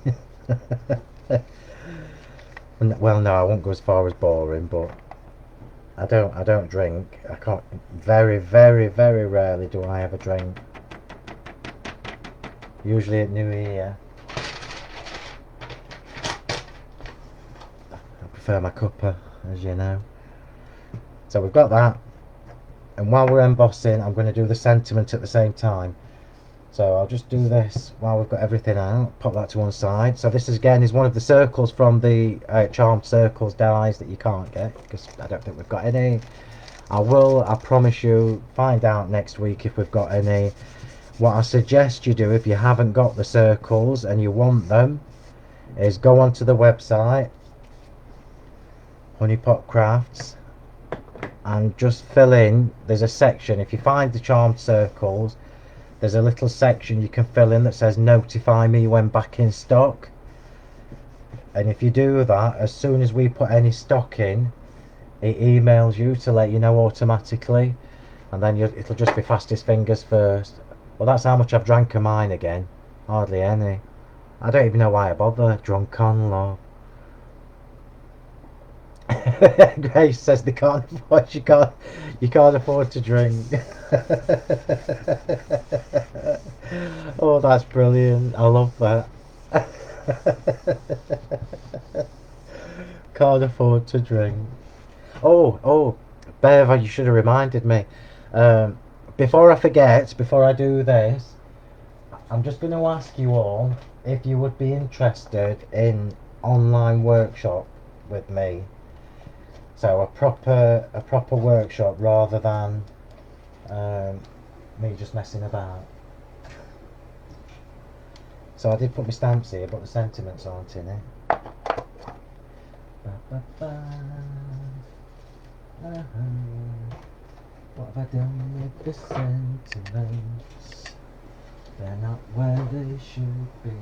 Well, no, I won't go as far as boring, but I don't drink. I can't. Very rarely do I ever drink. Usually at New Year. I prefer my cuppa, as you know. So we've got that, and while we're embossing I'm going to do the sentiment at the same time. So I'll just do this while we've got everything out. Pop that to one side. So this is, again, is one of the circles from the Charmed Circles dies that you can't get because I don't think we've got any. I promise you, find out next week if we've got any. What I suggest you do if you haven't got the circles and you want them is go onto the website Honeypot Crafts and just fill in. There's a section, if you find the charmed circles, there's a little section you can fill in that says notify me when back in stock, and if you do that, as soon as we put any stock in, it emails you to let you know automatically, and then it'll just be fastest fingers first. Well, that's how much I've drank of mine again. Hardly any. I don't even know why I bother. Drunk on love. Grace says they can't afford. You can't afford to drink. Oh, that's brilliant. I love that. Can't afford to drink. Oh, Bev, you should have reminded me. Before I forget, before I do this, I'm just going to ask you all if you would be interested in online workshop with me. So a proper workshop rather than me just messing about. So I did put my stamps here, but the sentiments aren't in it. Ba, ba, ba. What have I done with the sentiments? They're not where they should be.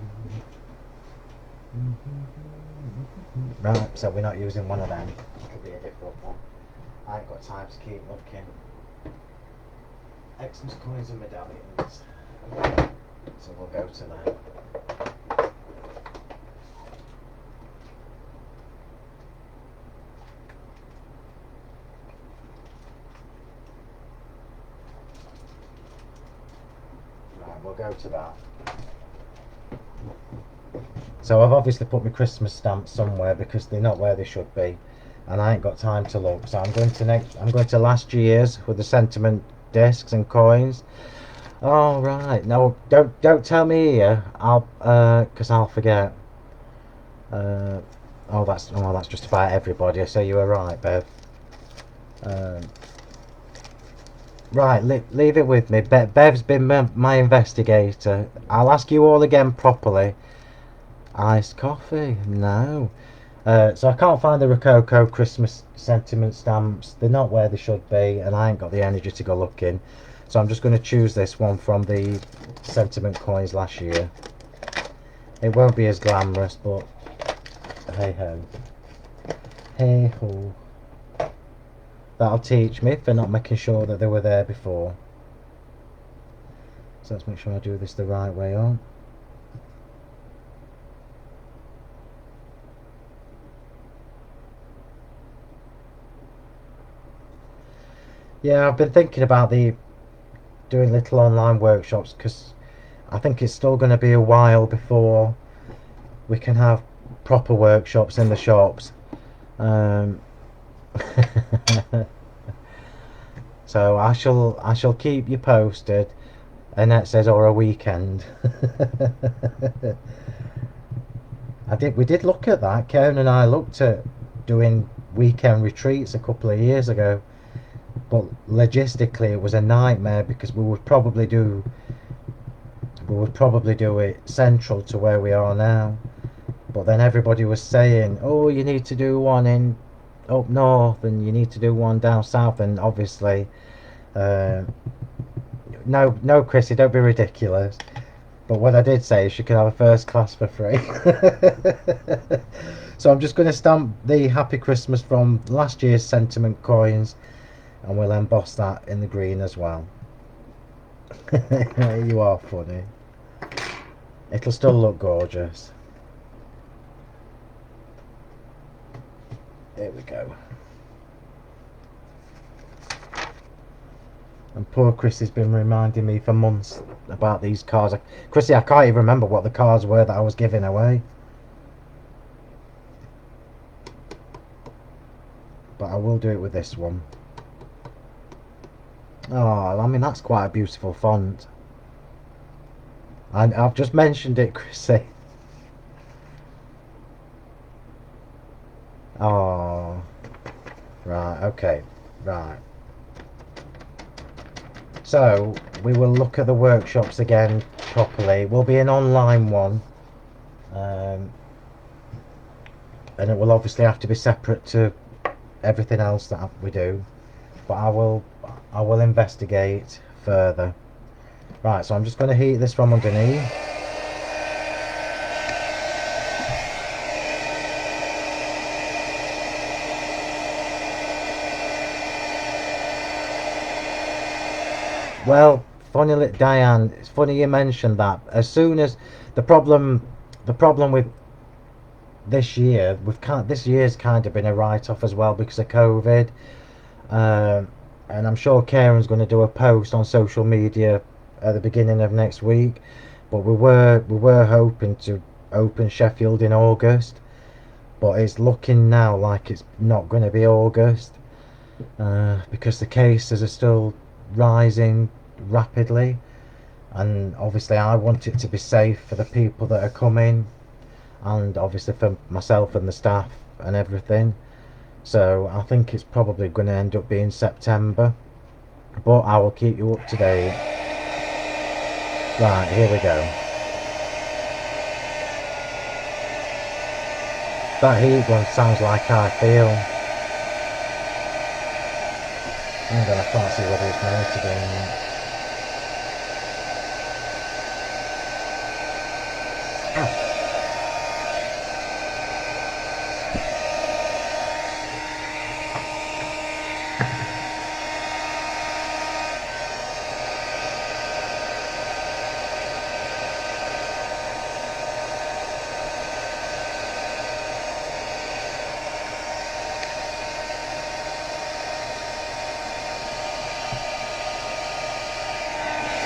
Right, so we're not using one of them. It'll be a different one. I ain't got time to keep looking. Xmas coins and medallions. So we'll go to that. Right, we'll go to that. So I've obviously put my Christmas stamps somewhere because they're not where they should be, and I ain't got time to look. So I'm going to last year's with the sentiment discs and coins. Oh right, no, don't tell me here. I'll because I'll forget. That's just about everybody. So you were right, Bev. Right, leave it with me. Bev's been my investigator. I'll ask you all again properly. Iced coffee? No. So I can't find the Rococo Christmas sentiment stamps. They're not where they should be, and I ain't got the energy to go looking. So I'm just going to choose this one from the sentiment coins last year. It won't be as glamorous, but hey ho. Hey ho. That'll teach me for not making sure that they were there before. So let's make sure I do this the right way on. Yeah, I've been thinking about doing little online workshops because I think it's still going to be a while before we can have proper workshops in the shops. So I shall keep you posted. Annette says, or a weekend. We did look at that. Karen and I looked at doing weekend retreats a couple of years ago. But logistically it was a nightmare because we would probably do it central to where we are now, but then everybody was saying, oh, you need to do one in up north and you need to do one down south, and obviously no Chrissy, don't be ridiculous. But what I did say is you can have a first class for free. So I'm just going to stamp the Happy Christmas from last year's sentiment coins, and we'll emboss that in the green as well. You are funny. It'll still look gorgeous. Here we go. And poor Chrissy's been reminding me for months about these cards. Chrissy, I can't even remember what the cards were that I was giving away. But I will do it with this one. Oh, I mean, that's quite a beautiful font. And I've just mentioned it, Chrissy. Oh, right, okay, right. So we will look at the workshops again properly. It will be an online one, and it will obviously have to be separate to everything else that we do. But I will investigate further. Right, so I'm just going to heat this from underneath. Well, funny, Diane, it's funny you mentioned that. As soon as the problem with this year, this year's kind of been a write-off as well because of COVID. And I'm sure Karen's going to do a post on social media at the beginning of next week. But we were hoping to open Sheffield in August, but it's looking now like it's not going to be August because the cases are still rising rapidly, and obviously I want it to be safe for the people that are coming, and obviously for myself and the staff and everything. So I think it's probably going to end up being September, but I will keep you up to date. Right, here we go. That heat one sounds like I feel. And then I can't see whether it's mounted or not.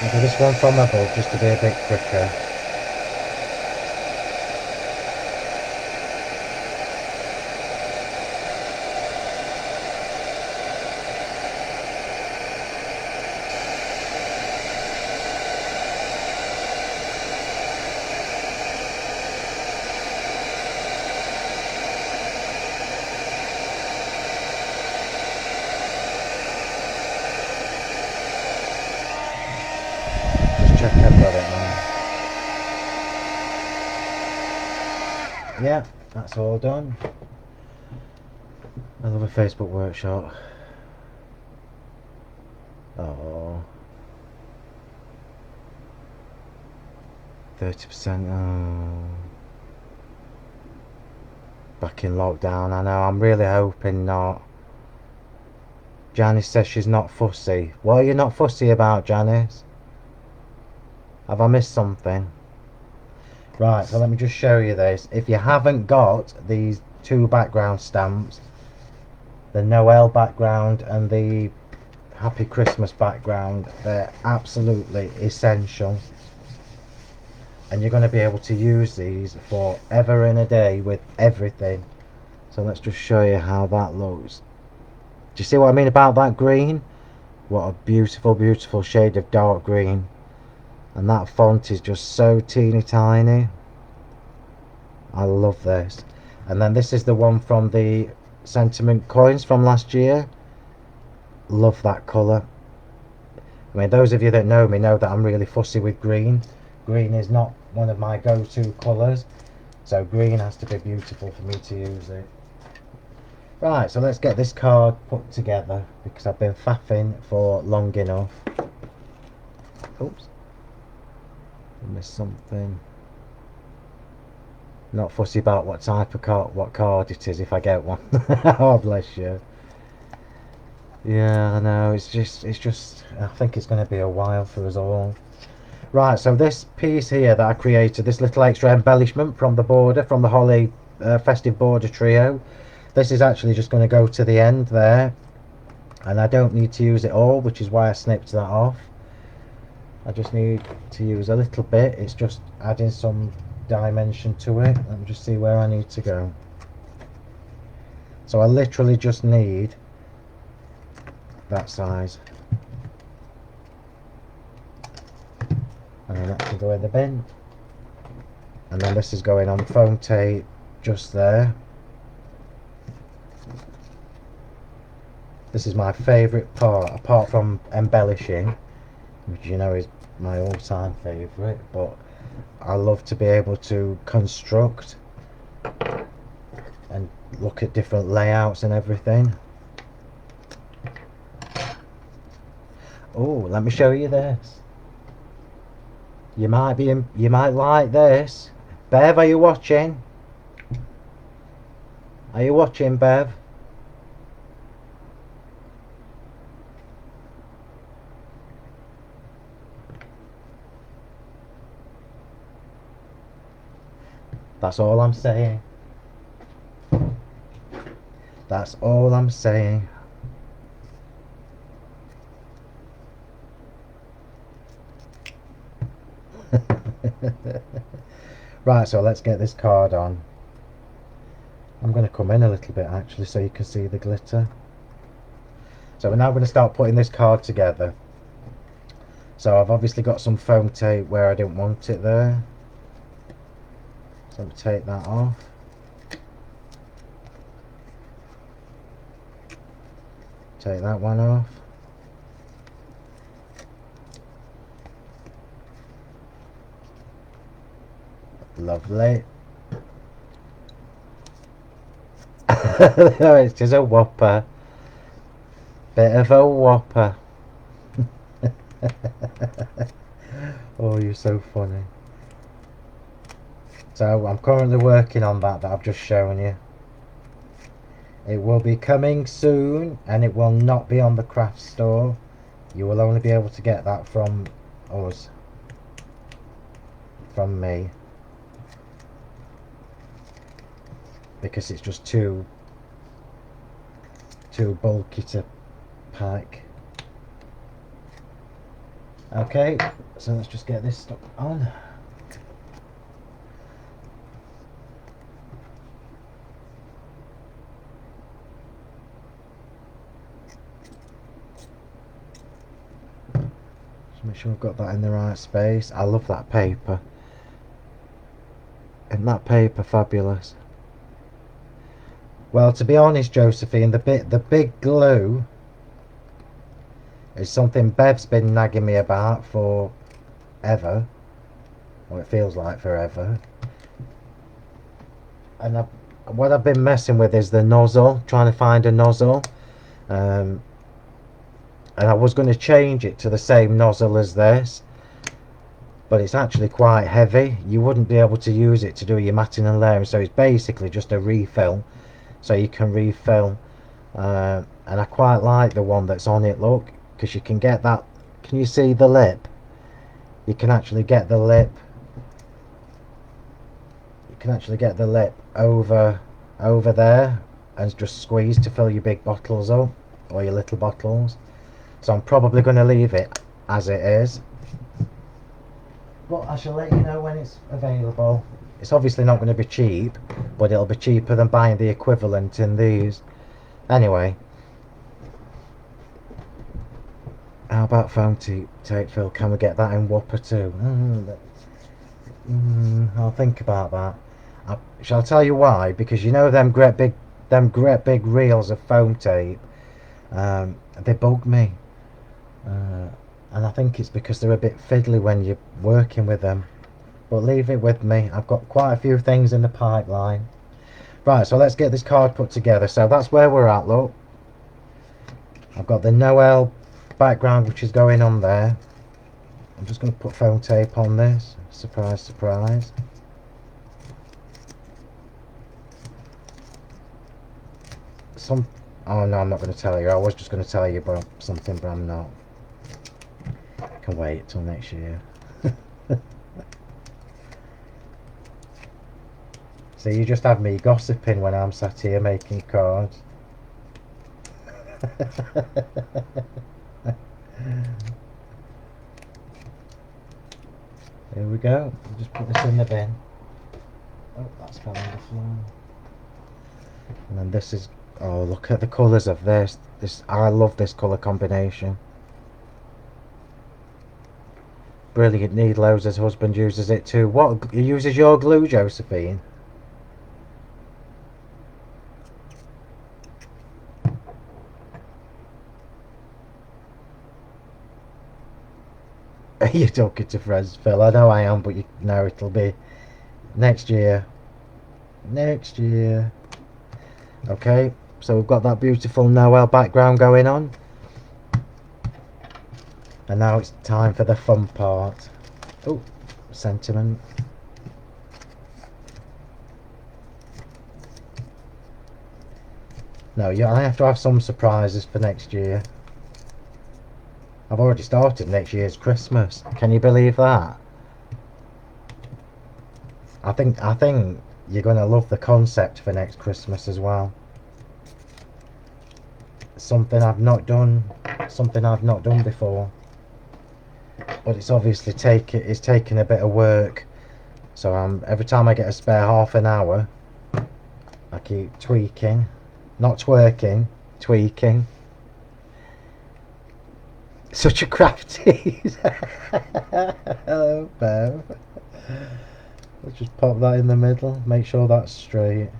I'll do this one from above just to be a bit quicker. Check I've got it now. Yeah, that's all done. I love a Facebook workshop. Oh, 30%. Oh. Back in lockdown, I know. I'm really hoping not. Janice says she's not fussy. What are you not fussy about, Janice? Have I missed something? Right, so let me just show you this. If you haven't got these two background stamps, the Noel background and the Happy Christmas background, they're absolutely essential. And you're going to be able to use these forever and a day with everything. So let's just show you how that looks. Do you see what I mean about that green? What a beautiful, beautiful shade of dark green. And that font is just so teeny tiny. I love this. And then this is the one from the Sentiment coins from last year. Love that colour. I mean, those of you that know me know that I'm really fussy with green. Green is not one of my go-to colours, so green has to be beautiful for me to use it. Right, so let's get this card put together because I've been faffing for long enough. Oops. I missed something. Not fussy about what type of card, what card it is if I get one. Oh, bless you. Yeah, I know. It's just. I think it's going to be a while for us all. Right. So this piece here that I created, this little extra embellishment from the border, from the Holly festive border trio. This is actually just going to go to the end there, and I don't need to use it all, which is why I snipped that off. I just need to use a little bit. It's just adding some dimension to it. Let me just see where I need to go. So I literally just need that size, and then that can go in the bin, and then this is going on foam tape just there. This is my favourite part, apart from embellishing, which you know is my all-time favourite, but I love to be able to construct and look at different layouts and everything. Oh, let me show you this. You might like this. Bev, are you watching? Are you watching, Bev? That's all I'm saying. That's all I'm saying. Right, so let's get this card on. I'm going to come in a little bit actually so you can see the glitter. So we're now going to start putting this card together. So I've obviously got some foam tape where I didn't want it there. So I'll take that off. Take that one off. Lovely. It's just a whopper. Bit of a whopper. Oh, you're so funny. So I'm currently working on that I've just shown you. It will be coming soon and it will not be on the craft store. You will only be able to get that from us. From me. Because it's just too bulky to pack. Okay, so let's just get this stuff on. Just make sure I've got that in the right space. I love that paper. Isn't that paper fabulous? Well, to be honest, Josephine, the big glue is something Bev's been nagging me about for ever. Well, it feels like forever. And what I've been messing with is the nozzle, trying to find a nozzle. And I was going to change it to the same nozzle as this, but it's actually quite heavy. You wouldn't be able to use it to do your matting and layering, so it's basically just a refill. So you can refill, and I quite like the one that's on it, look, because you can get that. Can you see the lip? You can actually get the lip. You can actually get the lip over there and just squeeze to fill your big bottles up, or your little bottles. So I'm probably going to leave it as it is, but I shall let you know when it's available. It's obviously not going to be cheap, but it'll be cheaper than buying the equivalent in these. Anyway, how about foam tape, Phil? Can we get that in Whopper too? I'll think about that. Shall I tell you why? Because you know them great big reels of foam tape. They bug me, and I think it's because they're a bit fiddly when you're working with them. But leave it with me. I've got quite a few things in the pipeline. Right, so let's get this card put together. So that's where we're at, look. I've got the Noel background which is going on there. I'm just going to put foam tape on this. Surprise, surprise. Oh no, I'm not going to tell you. I was just going to tell you about something, but I'm not. I can wait till next year. So you just have me gossiping when I'm sat here making cards. Here we go. I'll just put this in the bin. Oh, that's fell on the floor. And then this is, oh, look at the colours of this. I love this colour combination. Brilliant needle. His husband uses it too. What, he uses your glue, Josephine? You're talking to friends, Phil. I know I am, but you know it'll be next year. Next year. Okay, so we've got that beautiful Noel background going on. And now it's time for the fun part. Oh, sentiment. No, yeah, I have to have some surprises for next year. I've already started next year's Christmas. Can you believe that? I think you're gonna love the concept for next Christmas as well. Something I've not done, something I've not done before. But it's obviously it's taking a bit of work. So every time I get a spare half an hour, I keep tweaking, not twerking, tweaking. Such a crafty. Hello, Bev. Let's just pop that in the middle. Make sure that's straight.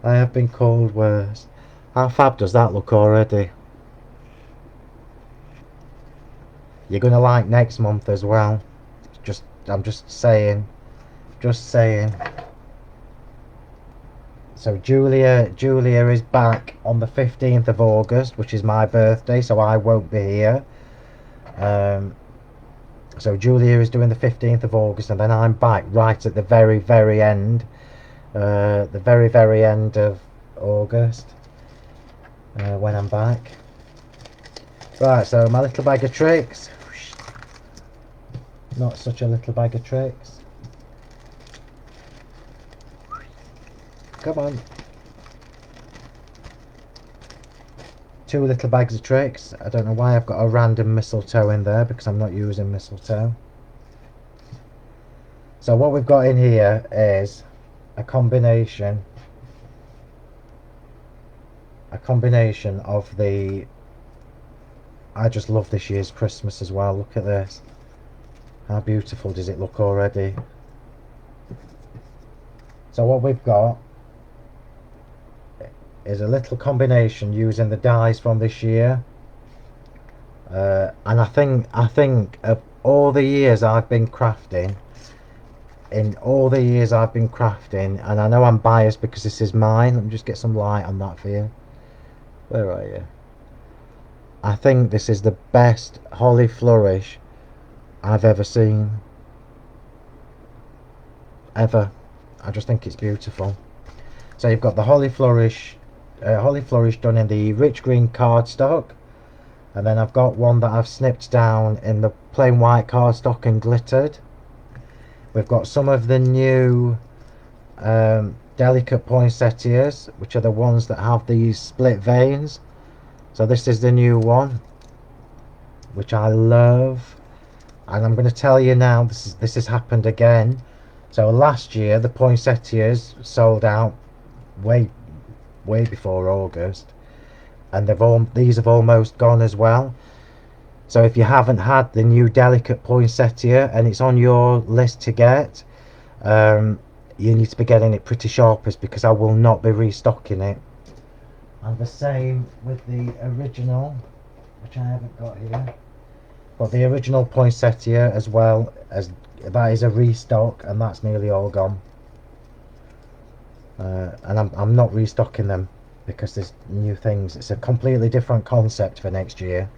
I have been called worse. How fab does that look already? You're gonna like next month as well. I'm just saying. Just saying. So Julia is back on the 15th of August, which is my birthday, so I won't be here. So Julia is doing the 15th of August, and then I'm back right at the very, very end. The very, very end of August. When I'm back. Right, so my little bag of tricks. Not such a little bag of tricks. Come on. 2 little bags of tricks. I don't know why I've got a random mistletoe in there, because I'm not using mistletoe. So what we've got in here is a combination of the... I just love this year's Christmas as well. Look at this. How beautiful does it look already? So what we've got is a little combination using the dies from this year, and I think of all the years I've been crafting, and I know I'm biased because this is mine. Let me just get some light on that for you. Where are you? I think this is the best holly flourish I've ever seen. Ever. I just think it's beautiful. So you've got the holly flourish done in the rich green cardstock, and then I've got one that I've snipped down in the plain white cardstock and glittered. We've got some of the new delicate poinsettias, which are the ones that have these split veins. So this is the new one, which I love, and I'm going to tell you now, this has happened again. So last year the poinsettias sold out way before August, and these have almost gone as well. So if you haven't had the new delicate poinsettia and it's on your list to get, you need to be getting it pretty sharpish, because I will not be restocking it. And the same with the original, which I haven't got here, but the original poinsettia as well, as that is a restock, and that's nearly all gone. And I'm not restocking them because there's new things. It's a completely different concept for next year,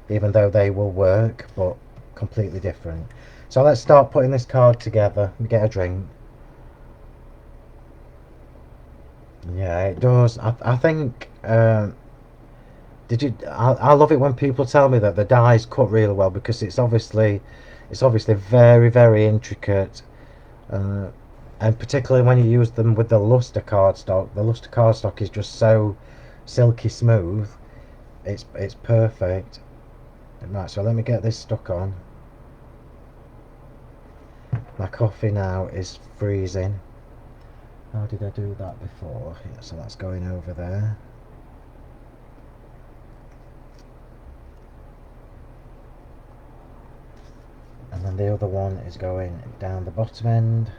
even though they will work, but completely different. So let's start putting this card together. Let me get a drink. Yeah, it does. I think I love it when people tell me that the dies cut really well, because it's obviously very, very intricate, and particularly when you use them with the luster cardstock. The luster cardstock is just so silky smooth. It's perfect. Right, so let me get this stuck on. My coffee now is freezing. How did I do that before? Yeah, so that's going over there. And then the other one is going down the bottom end.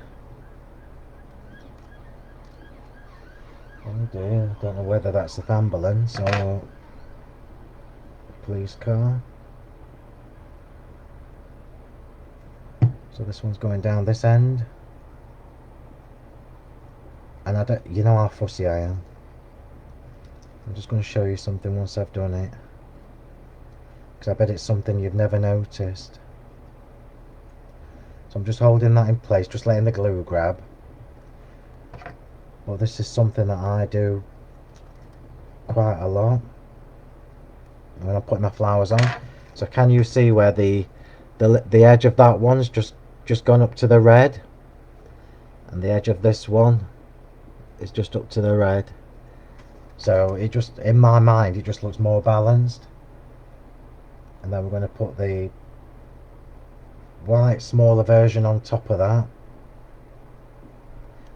Oh dear, don't know whether that's the ambulance or a police car. So this one's going down this end. And I don't, you know how fussy I am. I'm just going to show you something once I've done it. Because I bet it's something you've never noticed. So I'm just holding that in place, just letting the glue grab. But this is something that I do quite a lot when I put my flowers on. So can you see where the edge of that one's just gone up to the red, and the edge of this one is just up to the red? So it just, in my mind, it just looks more balanced. And then we're going to put the white smaller version on top of that.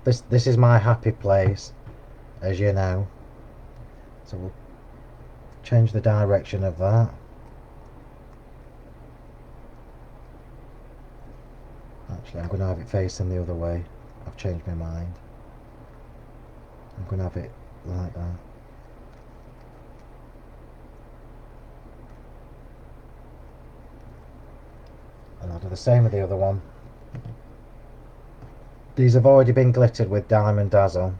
This is my happy place, as you know. So we'll change the direction of that. Actually, I'm going to have it facing the other way. I've changed my mind. I'm going to have it like that. And I'll do the same with the other one. These have already been glittered with Diamond Dazzle.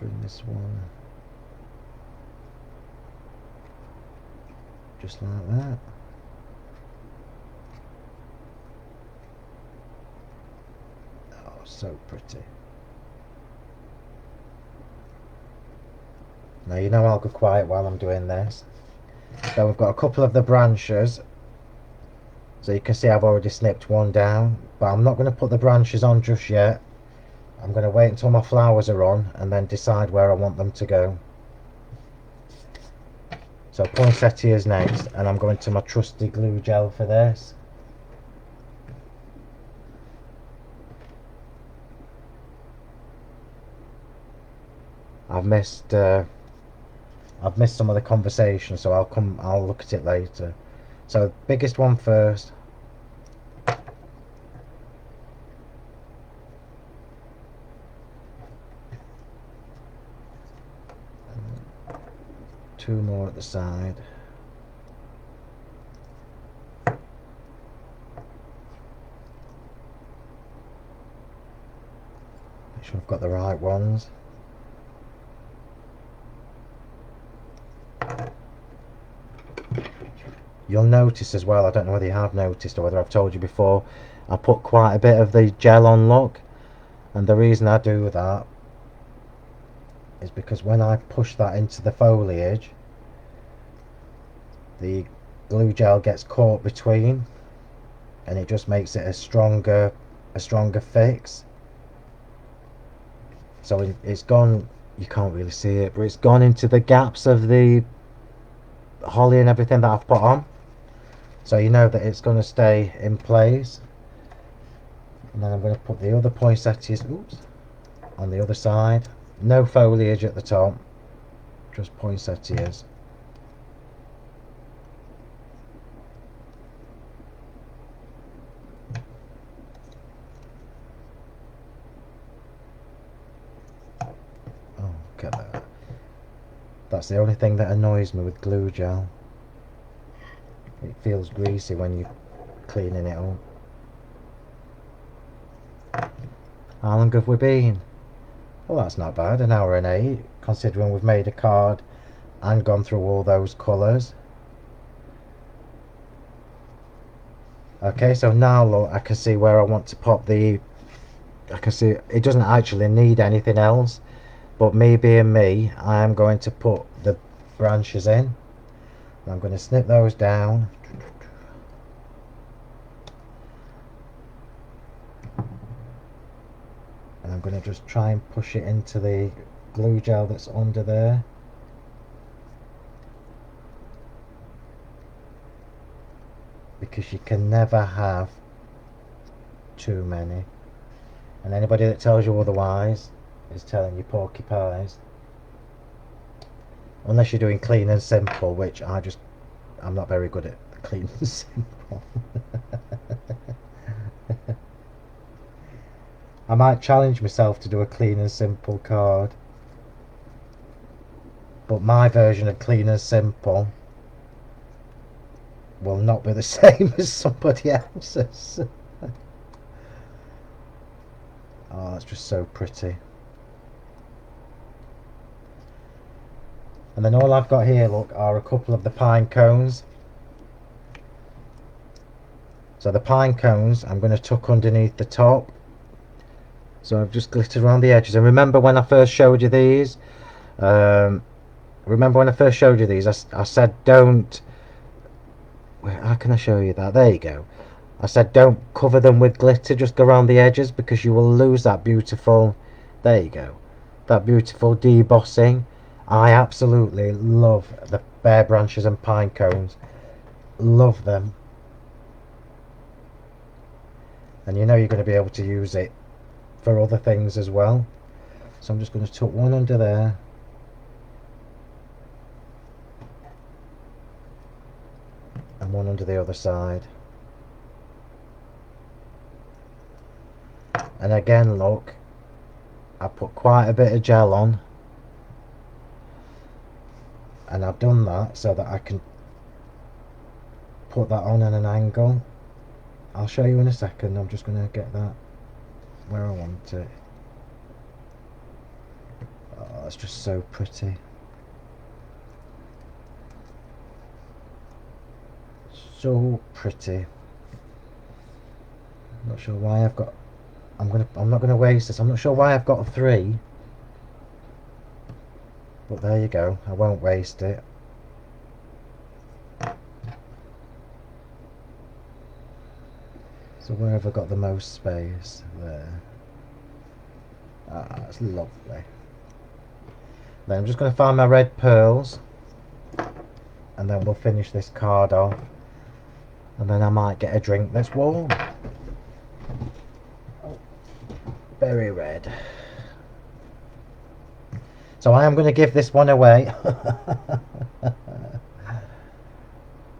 Bring this one just like that. Oh, so pretty. Now you know I'll go quiet while I'm doing this. So we've got a couple of the branches. So you can see I've already snipped one down, but I'm not going to put the branches on just yet. I'm going to wait until my flowers are on and then decide where I want them to go. So poinsettia is next, and I'm going to my trusty glue gel for this. I've missed some of the conversation, so I'll look at it later. So biggest one first. Two more at the side. Make sure I've got the right ones. You'll notice as well, I don't know whether you have noticed or whether I've told you before, I put quite a bit of the gel on, look. And the reason I do that is because when I push that into the foliage, the glue gel gets caught between, and it just makes it a stronger fix. So it's gone, you can't really see it, but it's gone into the gaps of the holly and everything that I've put on, so you know that it's going to stay in place. And then I'm going to put the other poinsettias, oops, on the other side. No foliage at the top, just poinsettias. Oh, look at that. That's the only thing that annoys me with glue gel. It feels greasy when you're cleaning it up. How long have we been? Well, that's not bad, an hour and 8, considering we've made a card and gone through all those colours. Okay, so now look, I can see where I want to pop the... I can see it doesn't actually need anything else, but me being me, I am going to put the branches in. I'm going to snip those down. And I'm going to just try and push it into the glue gel that's under there. Because you can never have too many. And anybody that tells you otherwise is telling you porcupines. Unless you're doing clean and simple, which I'm not very good at clean and simple. I might challenge myself to do a clean and simple card, but my version of clean and simple will not be the same as somebody else's. Oh, that's just so pretty. And then all I've got here, look, are a couple of the pine cones. So the pine cones I'm going to tuck underneath the top. So I've just glittered around the edges. And remember when I first showed you these? I said don't... How can I show you that? There you go. I said don't cover them with glitter, just go around the edges, because you will lose that beautiful... There you go. That beautiful debossing. I absolutely love the bare branches and pine cones. Love them. And you know you're going to be able to use it for other things as well. So I'm just going to tuck one under there. And one under the other side. And again, look, I put quite a bit of gel on. And I've done that so that I can put that on at an angle. I'll show you in a second. I'm just going to get that where I want it. Oh, that's just so pretty. So pretty. I'm not sure why I've got... I'm not going to waste this. I'm not sure why I've got a 3. But there you go. I won't waste it. So where have I got the most space? There. Ah, that's lovely. Then I'm just going to find my red pearls, and then we'll finish this card off, and then I might get a drink that's warm. Oh, very red. So I am going to give this one away.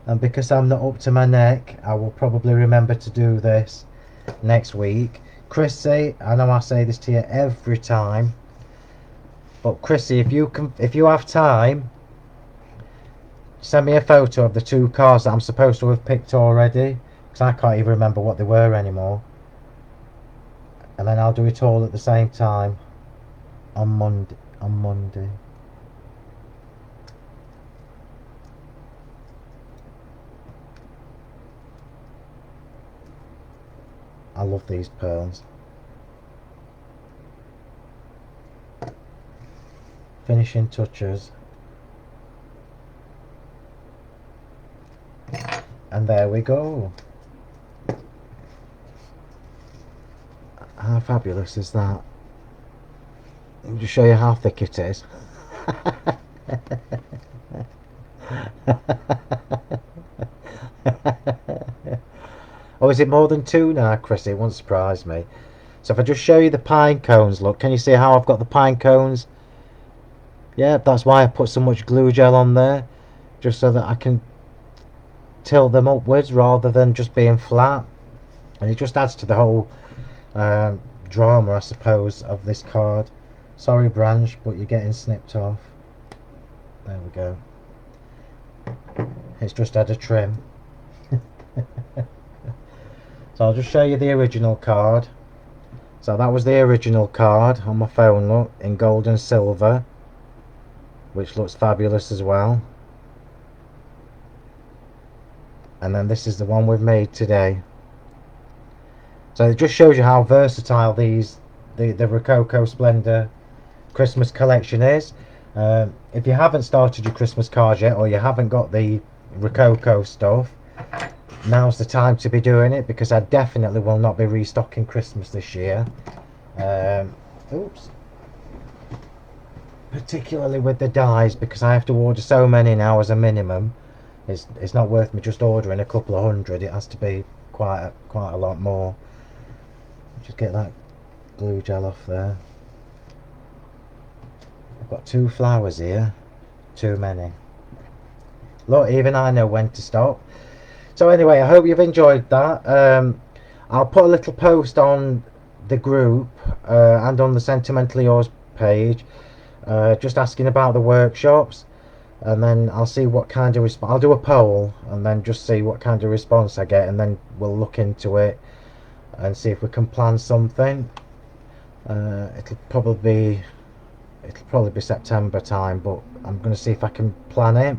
And because I'm not up to my neck, I will probably remember to do this next week. Chrissy, I know I say this to you every time, but Chrissy, if you have time, send me a photo of the 2 cards that I'm supposed to have picked already, because I can't even remember what they were anymore. And then I'll do it all at the same time on Monday. I love these pearls. Finishing touches. And there we go. How fabulous is that? Let me just show you how thick it is. Oh, is it more than 2 now, Chrissy? It won't surprise me. So if I just show you the pine cones, look, can you see how I've got the pine cones? Yeah, that's why I put so much glue gel on there, just so that I can tilt them upwards rather than just being flat. And it just adds to the whole drama, I suppose, of this card. Sorry, branch, but you're getting snipped off. There we go. It's just had a trim. So I'll just show you the original card. So that was the original card on my phone, look, in gold and silver, which looks fabulous as well. And then this is the one we've made today. So it just shows you how versatile the Rococo Splendour Christmas collection is. If you haven't started your Christmas cards yet, or you haven't got the Rococo stuff, now's the time to be doing it, because I definitely will not be restocking Christmas this year. Oops. Particularly with the dies, because I have to order so many now as a minimum. It's not worth me just ordering a couple of hundred. It has to be quite a lot more. Just get that glue gel off there. I've got 2 flowers here. Too many. Look, even I know when to stop. So anyway, I hope you've enjoyed that. I'll put a little post on the group and on the Sentimentally Yours page, just asking about the workshops, and then I'll see what kind of response. I'll do a poll and then just see what kind of response I get, and then we'll look into it and see if we can plan something. It'll probably be September time, but I'm going to see if I can plan it.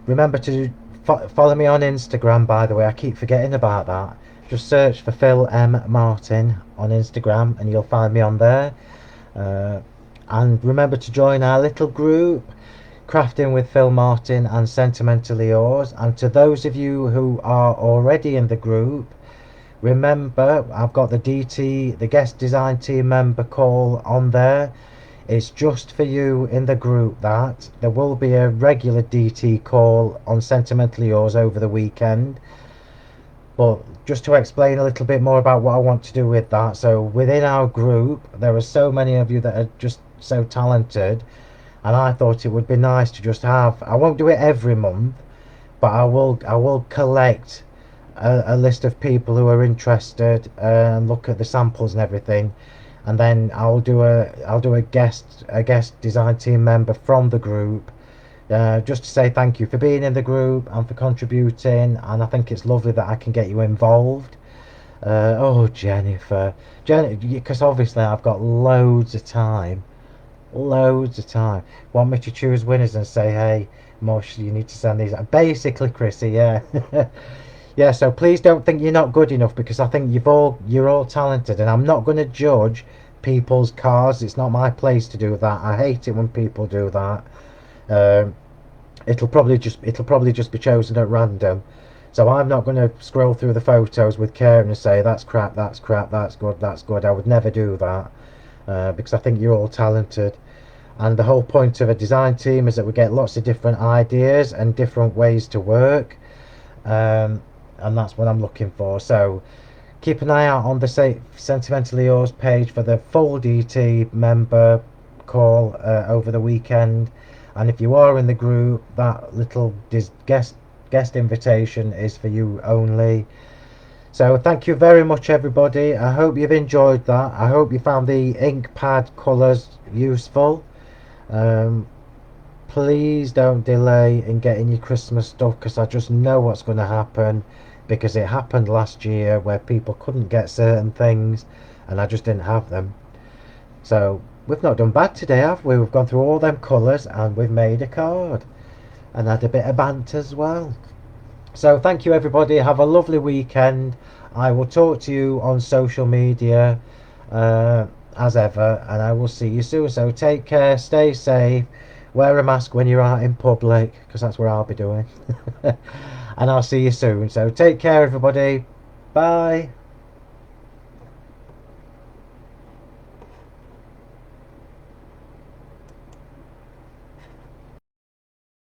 Remember to follow me on Instagram, by the way. I keep forgetting about that. Just search for Phill M. Martin on Instagram and you'll find me on there. And remember to join our little group, Crafting with Phill Martin and Sentimentally Yours. And to those of you who are already in the group, remember, I've got the guest design team member call on there. It's just for you in the group. That there will be a regular DT call on Sentimentally Yours over the weekend. But just to explain a little bit more about what I want to do with that. So within our group, there are so many of you that are just so talented. And I thought it would be nice to just have, I won't do it every month, but I will collect a list of people who are interested and look at the samples and everything, and then I'll do a guest design team member from the group, just to say thank you for being in the group and for contributing. And I think it's lovely that I can get you involved. Oh, Jennifer, because obviously I've got loads of time. Want me to choose winners and say, hey Mosh, you need to send these, basically, Chrissy, yeah. Yeah, so please don't think you're not good enough, because I think you're all talented, and I'm not going to judge people's cards. It's not my place to do that. I hate it when people do that. It'll probably just be chosen at random. So I'm not going to scroll through the photos with care and say that's crap, that's good. I would never do that, because I think you're all talented. And the whole point of a design team is that we get lots of different ideas and different ways to work. And that's what I'm looking for. So keep an eye out on the Sentimentally Yours page for the full DT member call over the weekend. And if you are in the group, that little guest invitation is for you only. So thank you very much, everybody. I hope you've enjoyed that. I hope you found the ink pad colours useful. Please don't delay in getting your Christmas stuff, because I just know what's going to happen, because it happened last year where people couldn't get certain things and I just didn't have them. So we've not done bad today, have we? We've gone through all them colours and we've made a card and had a bit of banter as well. So thank you, everybody. Have a lovely weekend. I will talk to you on social media as ever, and I will see you soon. So take care, stay safe, wear a mask when you're out in public, because that's where I'll be doing. And I'll see you soon. So take care, everybody. Bye.